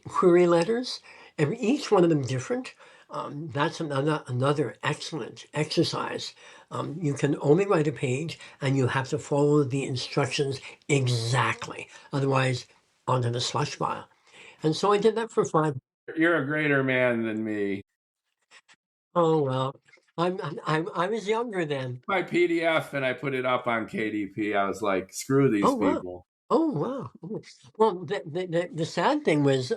query letters, each one of them different. That's another excellent exercise. You can only write a page, and you have to follow the instructions exactly. Otherwise, onto the slush pile. And so I did that for five. You're a greater man than me. Oh well, I was younger then. My PDF and I put it up on KDP. I was like, screw Oh these wow. people. Oh wow! Oh. Well, the sad thing was,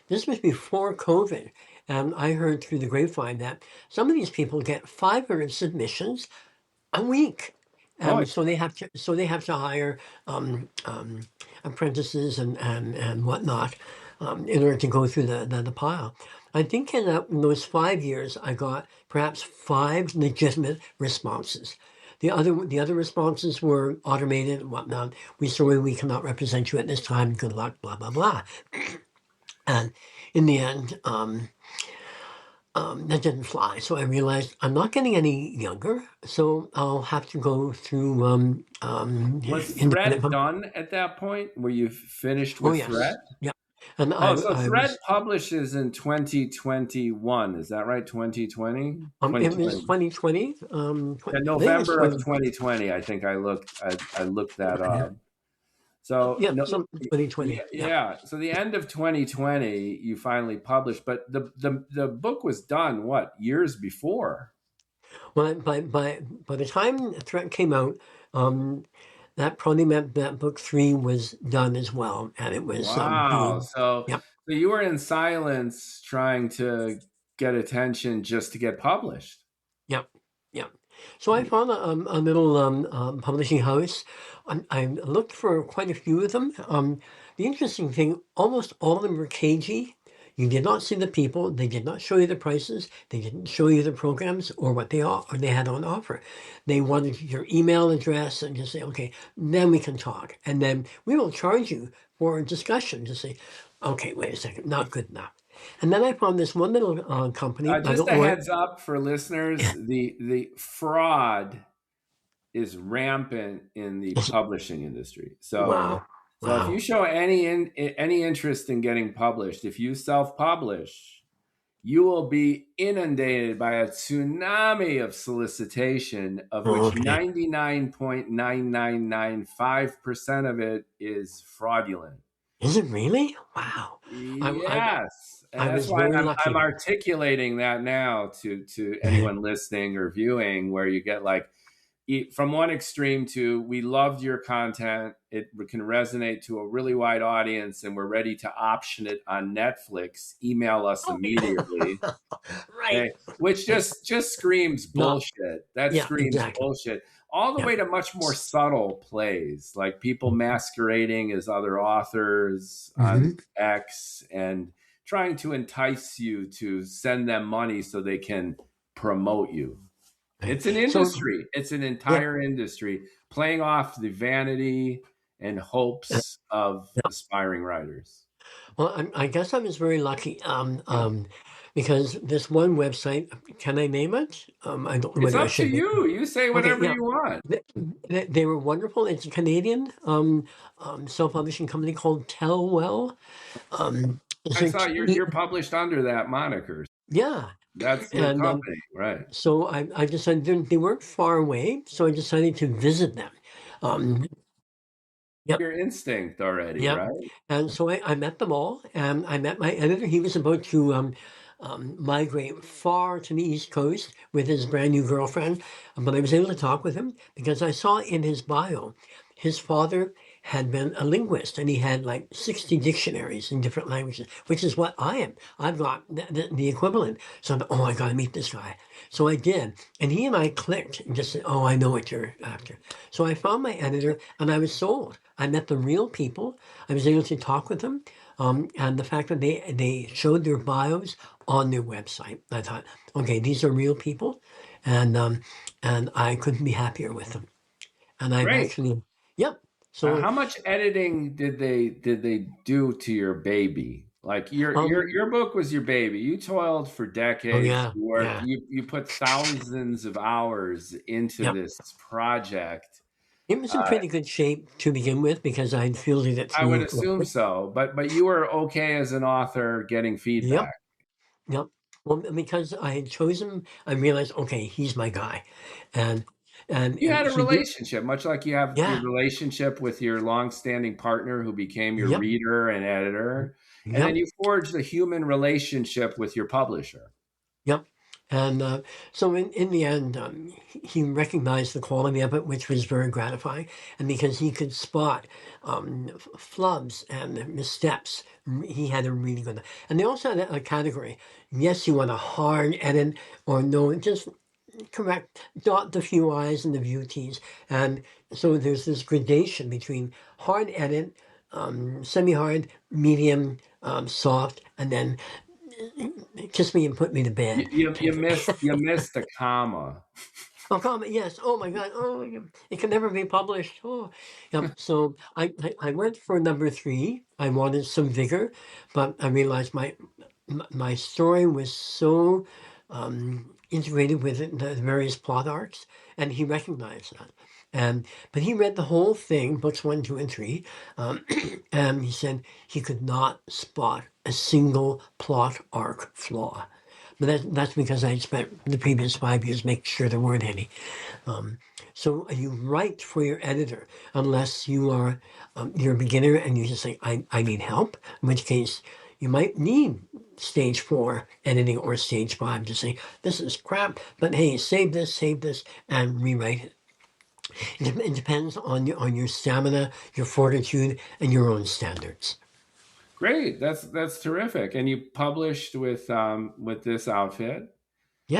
this was before COVID, and I heard through the grapevine that some of these people get 500 submissions a week, Oh, so they have to hire apprentices and whatnot in order to go through the pile. I think in those 5 years, I got perhaps five legitimate responses. The other responses were automated and whatnot. We cannot represent you at this time. Good luck, blah blah blah. And in the end, that didn't fly. So I realized I'm not getting any younger, so I'll have to go through was independent. Threat done at that point? Were you finished Oh with Threat? yes, yeah. And Oh, so I Threat was publishes in 2021. Is that right? 2020? it was 2020. 2020. Yeah, I think it was November of 20. 2020. I think I looked that Yeah, up. So yeah, no, some 2020. yeah, Yeah. yeah. So the end of 2020, you finally published, but the book was done what, years before? Well, by the time Threat came out, um, that probably meant that book three was done as well, and it was Wow. being. So you were in silence trying to get attention just to get published. Yep, yep. So I found a little publishing house. I looked for quite a few of them. The interesting thing, almost all of them were cagey. You did not see the people. They did not show you the prices. They didn't show you the programs or what they had on offer. They wanted your email address and just say, okay, then we can talk, and then we will charge you for a discussion to say, okay, wait a second, not good enough. And then I found this one little company. I Just don't a know what. heads up for listeners: the fraud is rampant in the publishing industry. So Wow. so if you Wow. show any interest in getting published, if you self-publish, you will be inundated by a tsunami of solicitation, of which Okay. 99.9995% of it is fraudulent. Is it really? Wow. I Yes, and I that's was why very I'm lucky. articulating that now to Right. anyone listening or viewing, where you get like from one extreme to we loved your content, it can resonate to a really wide audience, and we're ready to option it on Netflix. Email us Oh, immediately. right. Okay, which just screams No. bullshit. That Yeah, screams exactly. bullshit. All the Yeah. way to much more subtle plays, like people masquerading as other authors on Hmm. X and trying to entice you to send them money so they can promote you. Right. It's an So, industry. It's an yeah. entire industry playing off the vanity and Yeah. hopes of Yeah. aspiring writers. Well, I guess I was very lucky, because this one website, can I name it? I don't know It's whether I up to should. you. You say Okay, whatever yeah. you want. They were wonderful. It's a Canadian self-publishing company called Tellwell. It's I a saw T, you're published under that moniker. yeah. That's the And company, right? so I decided they weren't far away, so I decided to visit them. Um, yep, Your instinct already, yep. right? And so I met them all, and I met my editor. He was about to migrate far to the East Coast with his brand new girlfriend, but I was able to talk with him because I saw in his bio his father had been a linguist and he had like 60 dictionaries in different languages, which is what I am. I've got the equivalent. So I thought, oh, I got to meet this guy. So I did. And he and I clicked and just said, oh, I know what you're after. So I found my editor and I was sold. I met the real people. I was able to talk with them. And the fact that they showed their bios on their website, I thought, okay, these are real people. And I couldn't be happier with them. And I've Great. actually, yep. So, How much editing did they do to your baby? Like um, your book was your baby. You toiled for oh decades. yeah, You worked. yeah, You put thousands of hours into yep. this project. It was in Uh, pretty good shape to begin with because I'd fielded it I would through. assume so, but you were okay as an author getting Yep, feedback. yep. Well, because I had chosen, I realized, okay, he's my guy, and You and had a he did. relationship, much like you have your Yeah, relationship with your longstanding partner who became your yep, reader and editor. And then yep. you forged a human relationship with your publisher. Yep. And so in the end, he recognized the quality of it, which was very gratifying. And because he could spot flubs and missteps, he had a really good. And they also had a category. Yes, you want a hard edit, or no, just correct, dot the few I's and the few T's. And so there's this gradation between hard edit, semi-hard, medium, soft, and then kiss me and put me to You, bed you, you type missed of. you missed a comma. Oh, comment, yes. Oh my God. Oh, it can never be published. Oh, yep. So I went for number three. I wanted some vigor, but I realized my story was so integrated with it, the various plot arcs, and he recognized that. And but he read the whole thing, books one, two, and three, and he said he could not spot a single plot arc flaw. But that's because I had spent the previous 5 years making sure there weren't any. Um, so you write for your editor unless you're a beginner and you just say, I need help, in which case you might need stage four editing or stage five to say, this is crap, but hey, save this, and rewrite it. It depends on your stamina, your fortitude, and your own standards. Great, that's terrific. And you published with this outfit.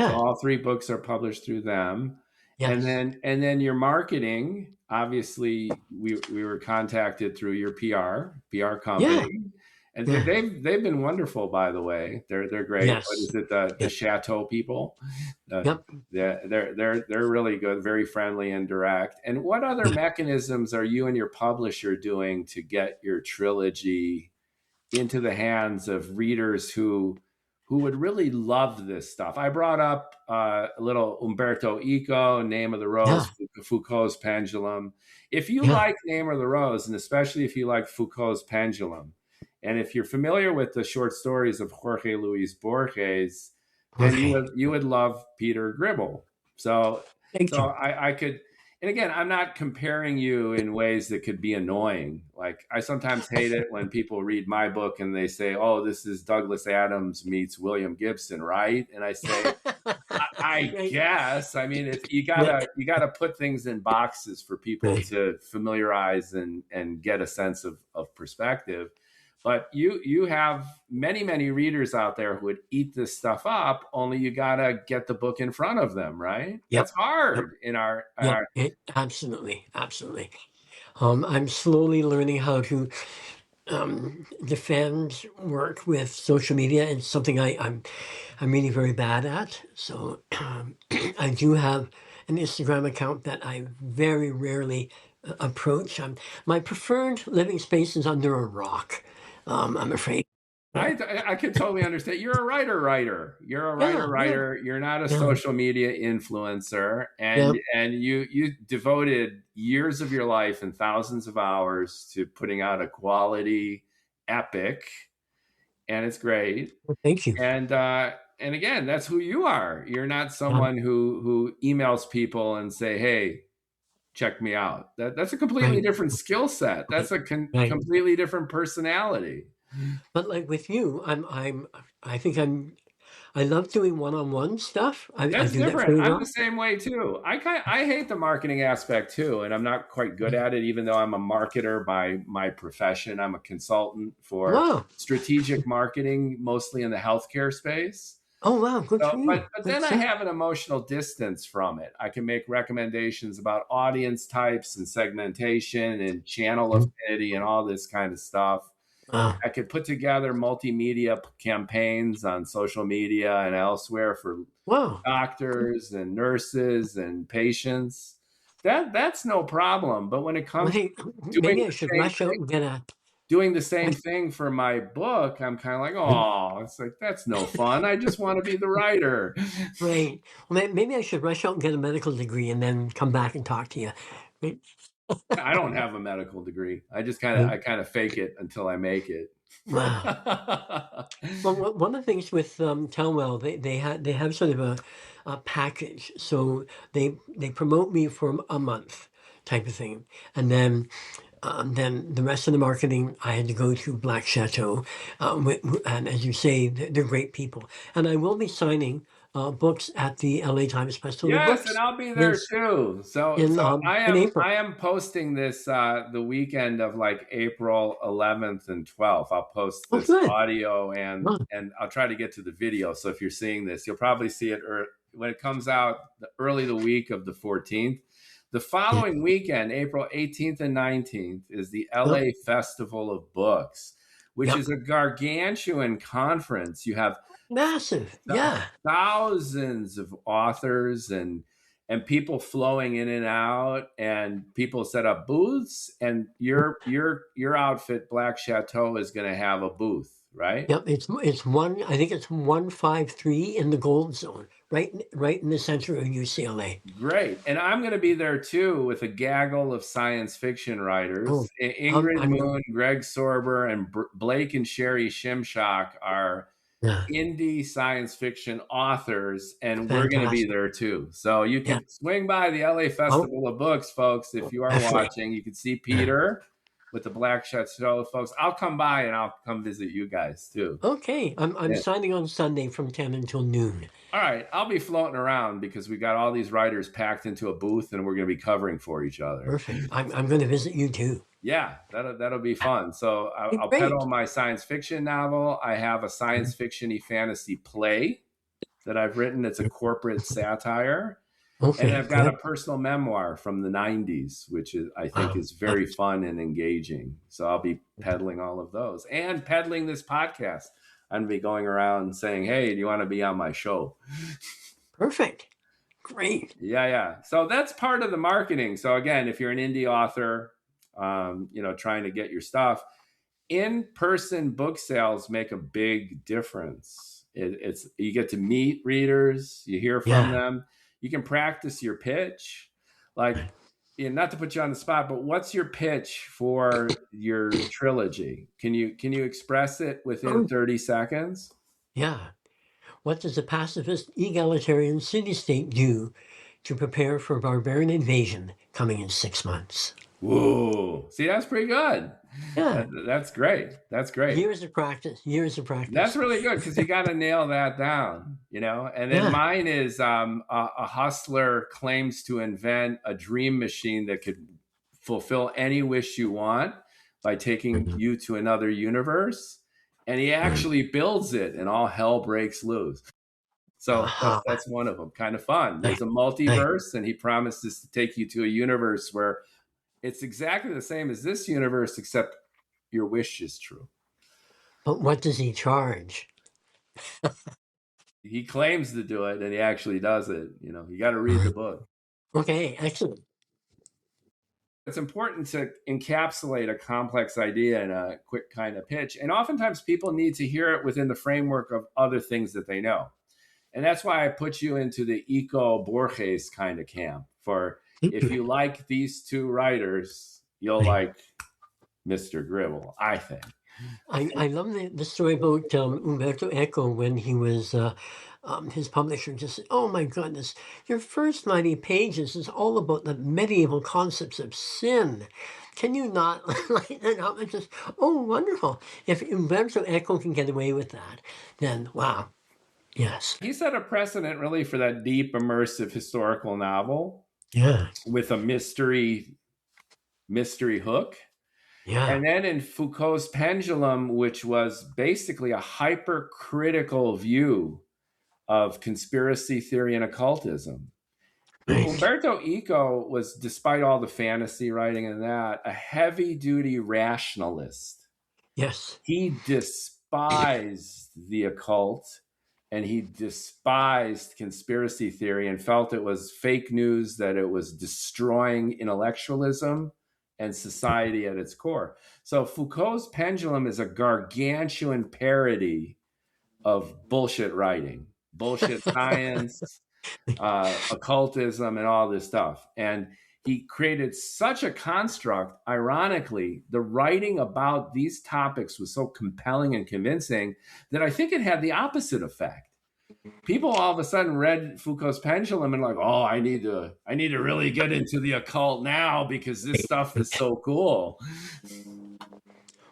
So Yeah, all three books are published through them. And yes, then your marketing, obviously we were contacted through your PR yeah, company. And yeah, they've been wonderful, by the way. They're great. What yes, is it, the yeah, Chateau people? Uh, yep, they're really good, very friendly and direct. And what other yeah, mechanisms are you and your publisher doing to get your trilogy into the hands of readers who would really love this stuff? I brought up a little Umberto Eco, Name of the Rose, yeah, Foucault's Pendulum. If you yeah. like Name of the Rose, and especially if you like Foucault's Pendulum, and if you're familiar with the short stories of Jorge Luis Borges, then you Okay, would you would love Peter Gribble. So thank so you. I could, and again, I'm not comparing you in ways that could be annoying. Like I sometimes hate it when people read my book and they say, "Oh, this is Douglas Adams meets William Gibson," right? And I say, I Right. guess. I mean, if Right. you gotta put things in boxes for people Right. to familiarize and get a sense of perspective. But you have many readers out there who would eat this stuff up. Only you gotta get the book in front of them, right? That's Yep. Yep. hard in Yep. our. Absolutely. Absolutely. I'm slowly learning how to defend work with social media. It's something I'm really very bad at. So I do have an Instagram account that I very rarely approach. My preferred living space is under a rock. I'm afraid. Yeah. I can totally understand. You're a writer. You're a Yeah. Yeah. writer. You're not a Yeah. social media influencer, Yeah. and you devoted years of your life and thousands of hours to putting out a quality epic, and it's great. Well, thank you. And again, that's who you are. You're not Yeah. someone who emails people and say, "Hey, check me out." That's a completely Right. different skill set. Right. That's a Right. completely different personality. But like with you, I think I love doing one-on-one stuff. I That's do that different. very I'm the well. same way too. I hate the marketing aspect too, and I'm not quite good at it. Even though I'm a marketer by my profession, I'm a consultant for Wow. strategic marketing, mostly in the healthcare space. Oh, wow. Good So, for you. but Good then I stuff. have an emotional distance from it. I can make recommendations about audience types and segmentation and channel Mhm. affinity and all this kind of stuff. Wow. I could put together multimedia campaigns on social media and elsewhere for Wow. doctors and nurses and patients. That's no problem. But when it Well, comes hey, to maybe I should rush out and get a. doing the same I, thing for my book, I'm kind of like, oh, it's like that's no fun. I just want to be the writer. right. Well, maybe I should rush out and get a medical degree and then come back and talk to you. Right. I don't have a medical degree. I Right. kind of fake it until I make it. Wow. Well, one of the things with Telwell, they have sort of a package. So they promote me for a month, type of thing, and then the rest of the marketing I had to go to Black Chateau, and as you say, they're great people. And I will be signing books at the LA Times Festival of Yes, and Books I'll be there this too. in in April. I am posting this the weekend of like April 11th and 12th. I'll post Oh, this good. audio Wow. and I'll try to get to the video. So if you're seeing this, you'll probably see it when it comes out early the week of the 14th. The Yeah. following weekend, April 18th and 19th, is the Yep. LA Festival of Books, which Yep. is a gargantuan conference. You have Massive. Yeah. thousands of authors and people flowing in and out, and people set up booths, and your outfit Black Chateau is going to have a booth, right? Yep. It's one. I think it's 153 in the gold zone, right in the center of UCLA. Great. And I'm going to be there too with a gaggle of science fiction writers. Oh, Ingrid I'm Moon, Greg Sorber, and Blake and Sherry Shimshock are yeah, indie science fiction authors, and we're going to be fantastic. there too. So you Yeah. can swing by the LA Oh, Festival of Books, folks. If you are definitely. watching, you can see Yeah. Peter with the Black Chateau, folks. I'll come by and I'll come visit you guys too. Okay. I'm Yeah. signing on Sunday from 10 until noon. All right, I'll be floating around because we got all these writers packed into a booth, and we're going to be covering for each other. Perfect. I'm going to visit you too. Yeah, that'll be fun. So Okay, I'll peddle great. my science fiction novel. I have a science fiction-y fantasy play that I've written. It's a corporate satire. And Okay, I've got a good. personal memoir from the 90s, which is, I think Wow. is very fun and engaging. So I'll be peddling all of those and peddling this podcast. I'm going to be going around saying, hey, do you want to be on my show? Perfect. Great. Yeah. So that's part of the marketing. So again, if you're an indie author, trying to get your stuff, in-person book sales make a big difference. It's you get to meet readers, you hear from Yeah. them, you can practice your pitch. Like, not to put you on the spot, but what's your pitch for your trilogy? Can you express it within Oh, 30 seconds? yeah. What does a pacifist, egalitarian city-state do to prepare for barbarian invasion coming in 6 months? Whoa. See, that's pretty good. Yeah. That's great. That's great. Years of practice. Years of That's practice. really good because you got to nail that down, you know. And then Yeah. mine is a hustler claims to invent a dream machine that could fulfill any wish you want by taking Mhm. you to another universe. And he Mhm. actually builds it, and all hell breaks loose. So Aha. that's one of them. Kind of fun. Nice. There's a Nice. multiverse, and he promises to take you to a universe where it's exactly the same as this universe, except your wish is true. But what does he charge? He claims to do it, and he actually does it. You know, you got to read the book. Okay, excellent. It's important to encapsulate a complex idea in a quick kind of pitch. And oftentimes people need to hear it within the framework of other things that they know. And that's why I put you into the Eco Borges kind of camp. For if you like these two writers, you'll like Mr. Gribble, I think. I love the story about Umberto Eco when he was his publisher just said, "Oh my goodness, your first 90 pages is all about the medieval concepts of sin. Can you not lighten it up?" And just, oh, wonderful. If Umberto Eco can get away with that, then wow, yes. He set a precedent really for that deep, immersive historical novel Yeah, with a mystery hook. yeah, And then in Foucault's Pendulum, which was basically a hypercritical view of conspiracy theory and occultism. right. Umberto Eco was, despite all the fantasy writing and that, a heavy duty rationalist. Yes, He despised the occult and he despised conspiracy theory and felt it was fake news, that it was destroying intellectualism and society at its core. So Foucault's Pendulum is a gargantuan parody of bullshit writing, bullshit science, occultism, and all this stuff. And he created such a construct. Ironically, the writing about these topics was so compelling and convincing that I think it had the opposite effect. People all of a sudden read Foucault's Pendulum and like, oh, I need to really get into the occult now because this stuff is so cool.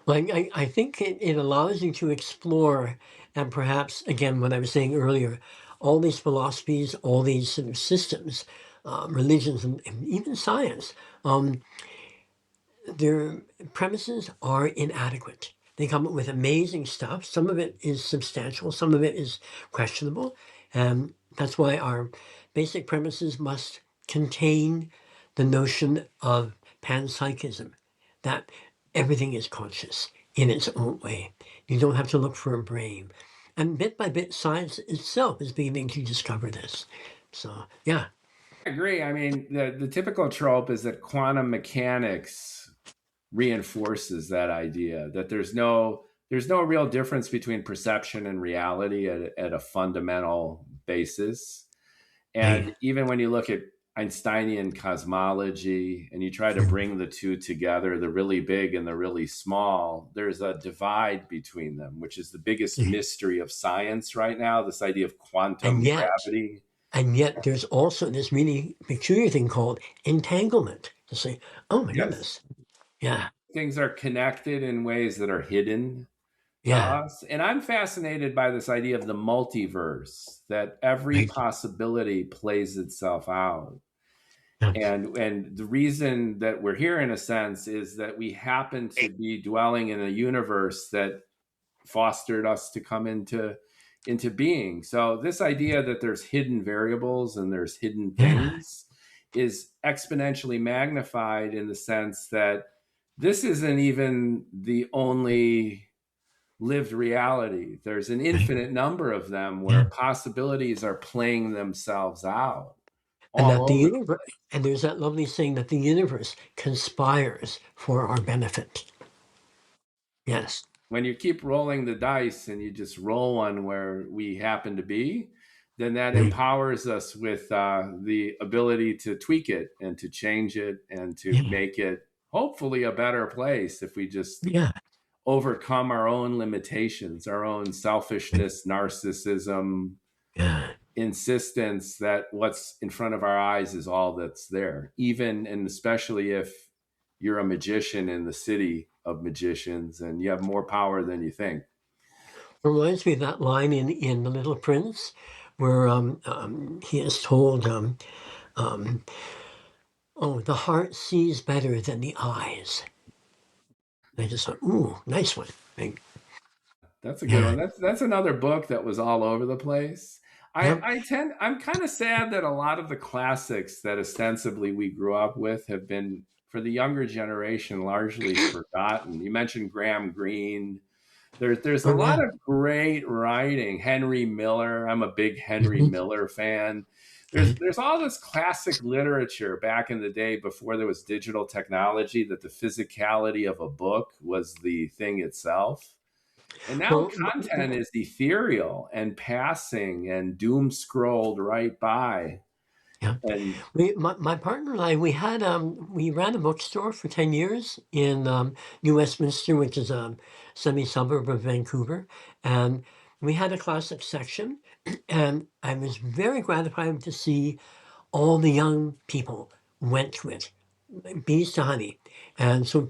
well, I think it allows you to explore, and perhaps, again, what I was saying earlier, all these philosophies, all these sort of systems, religions, and even science, their premises are inadequate. They come up with amazing stuff. Some of it is substantial, some of it is questionable. And that's why our basic premises must contain the notion of panpsychism, that everything is conscious in its own way. You don't have to look for a brain. And bit by bit, science itself is beginning to discover this. So, yeah. I agree. I mean, the typical trope is that quantum mechanics reinforces that idea that there's no real difference between perception and reality at a fundamental basis. Right. And even when you look at Einsteinian cosmology and you try to bring the two together, the really big and the really small, there's a divide between them, which is the biggest mystery of science right now, this idea of And quantum yet, gravity. And yet there's also this really peculiar thing called entanglement to say, oh my Yes. goodness. Yeah. Things are connected in ways that are hidden to Yeah. us. And I'm fascinated by this idea of the multiverse, that every Right. possibility plays itself out. Yeah. And the reason that we're here, in a sense, is that we happen to be dwelling in a universe that fostered us to come into being. So this idea that there's hidden variables and there's hidden Yeah. things is exponentially magnified in the sense that this isn't even the only lived reality. There's an Right. infinite number of them where Yeah. possibilities are playing themselves out And all that the over. universe, and there's that lovely saying that the universe conspires for our benefit. Yes. When you keep rolling the dice and you just roll one where we happen to be, then that Right. empowers us with the ability to tweak it and to change it and to Yeah. make it hopefully a better place if we just Yeah. overcome our own limitations, our own selfishness, narcissism, Yeah. insistence that what's in front of our eyes is all that's there, even and especially if you're a magician in the city of magicians, and you have more power than you think. Reminds me of that line in The Little Prince, where he is told, um, "Oh, the heart sees better than the eyes." And I just thought, "Ooh, nice one." Like, That's a good yeah, one. That's another book that was all over the place. yep. I'm kind of sad that a lot of the classics that ostensibly we grew up with have been, for the younger generation, largely forgotten. You mentioned Graham Greene. There's a Oh lot yeah. of great writing. Henry Miller. I'm a big Henry Mhm. Miller fan. Right. There's all this classic literature back in the day before there was digital technology, that the physicality of a book was the thing itself. And now Well, content is ethereal and passing and doom scrolled right by. yeah. And My partner and I, we ran a bookstore for 10 years in New Westminster, which is a semi-suburb of Vancouver. And we had a classic section. And I was very gratified to see all the young people went to it, bees to honey. And so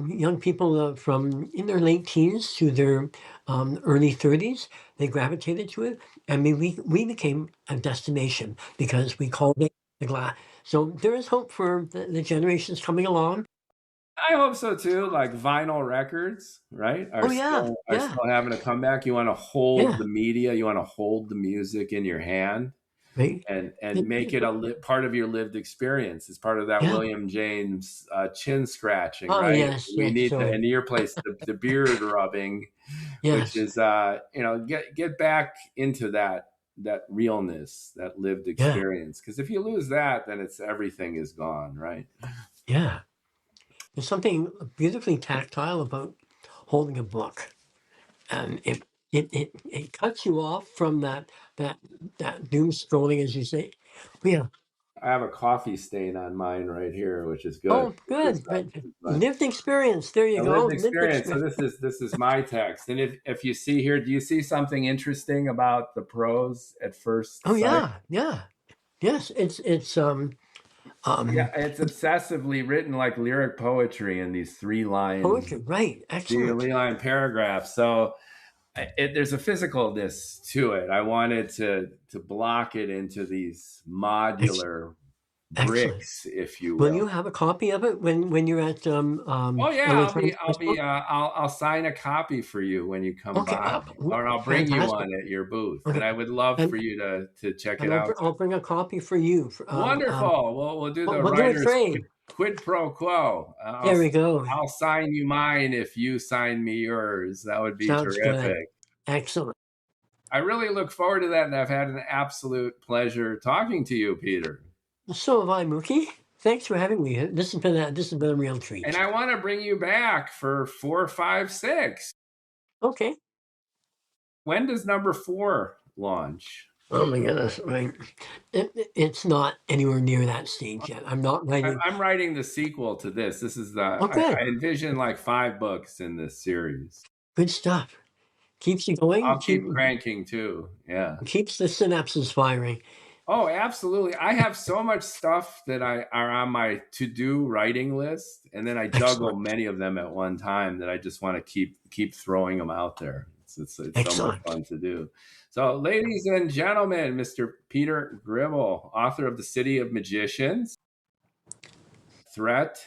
young people from in their late teens to their early 30s, they gravitated to it. And we became a destination because we called it the glass. So there is hope for the generations coming along. I hope so too. Like vinyl records, right? Oh yeah, Are yeah, still having a comeback. You want to hold yeah, the media, you want to hold the music in your hand, right. and make it a part of your lived experience. It's part of that Yeah. William James chin scratching, Oh right? yes, We yes. need the, So in your place, the beard rubbing, which yes, is get back into that realness, that lived yeah, experience. Because if you lose that, then it's everything is gone, right? yeah. There's something beautifully tactile about holding a book. And it cuts you off from that that doom scrolling, as you say. Yeah. I have a coffee stain on mine right here, which is good. Oh, good. But This is my lived experience. There you a go. lived Lived experience. So experience. this is my text. And if you see here, do you see something interesting about the prose at first Oh sight? yeah, yeah. Yes, it's Yeah, um it's obsessively written like lyric poetry in these poetry. Right. Excellent. three line paragraphs. So there's a physicalness to it. I wanted to block it into these Ex- modular excellent. bricks, if you Will will. you have a copy of it when you're at Oh yeah, LA Times Book? I'll sign a copy for you when you come Okay. by, or I'll bring you Fantastic. one at your booth, and Okay. I would love And for you to check it and out. I'll bring a copy for you. Wonderful. We'll do the We'll do a writers trade. quid pro quo. There we go. I'll sign you mine if you sign me yours. That would be Sounds good. terrific. Excellent. I really look forward to that, and I've had an absolute pleasure talking to you, Peter. So have I, Mookie. Thanks for having me. This has been a real And treat. I want to bring you back for 4, 5, 6. Okay. When does number 4 launch? Oh my goodness. Right. It's not anywhere near that stage yet. I'm not writing. I'm writing the sequel to this. This is Oh, good. I envision like 5 books in this series. Good stuff. Keeps you going. I'll keep cranking too. Yeah. Keeps the synapses firing. Oh, absolutely. I have so much stuff that I are on my to-do writing list, and then I juggle Excellent. many of them at one time that I just want to keep throwing them out there. It's so much Excellent. fun to do. So, ladies and gentlemen, Mr. Peter Gribble, author of The City of Magicians, Threat,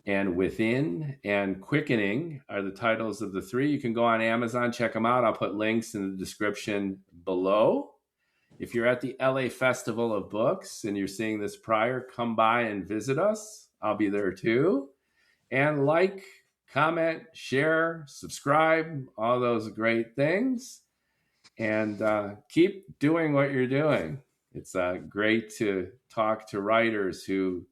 and Within, and Quickening are the titles of the 3. You can go on Amazon, check them out. I'll put links in the description below. If you're at the LA Festival of Books and you're seeing this prior, come by and visit us. I'll be there too. And like, comment, share, subscribe, all those great things. And keep doing what you're doing. It's great to talk to writers who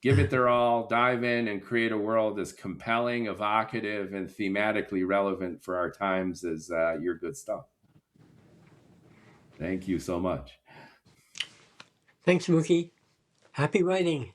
give it their all, dive in, and create a world as compelling, evocative, and thematically relevant for our times as your good stuff. Thank you so much. Thanks, Mookie. Happy writing.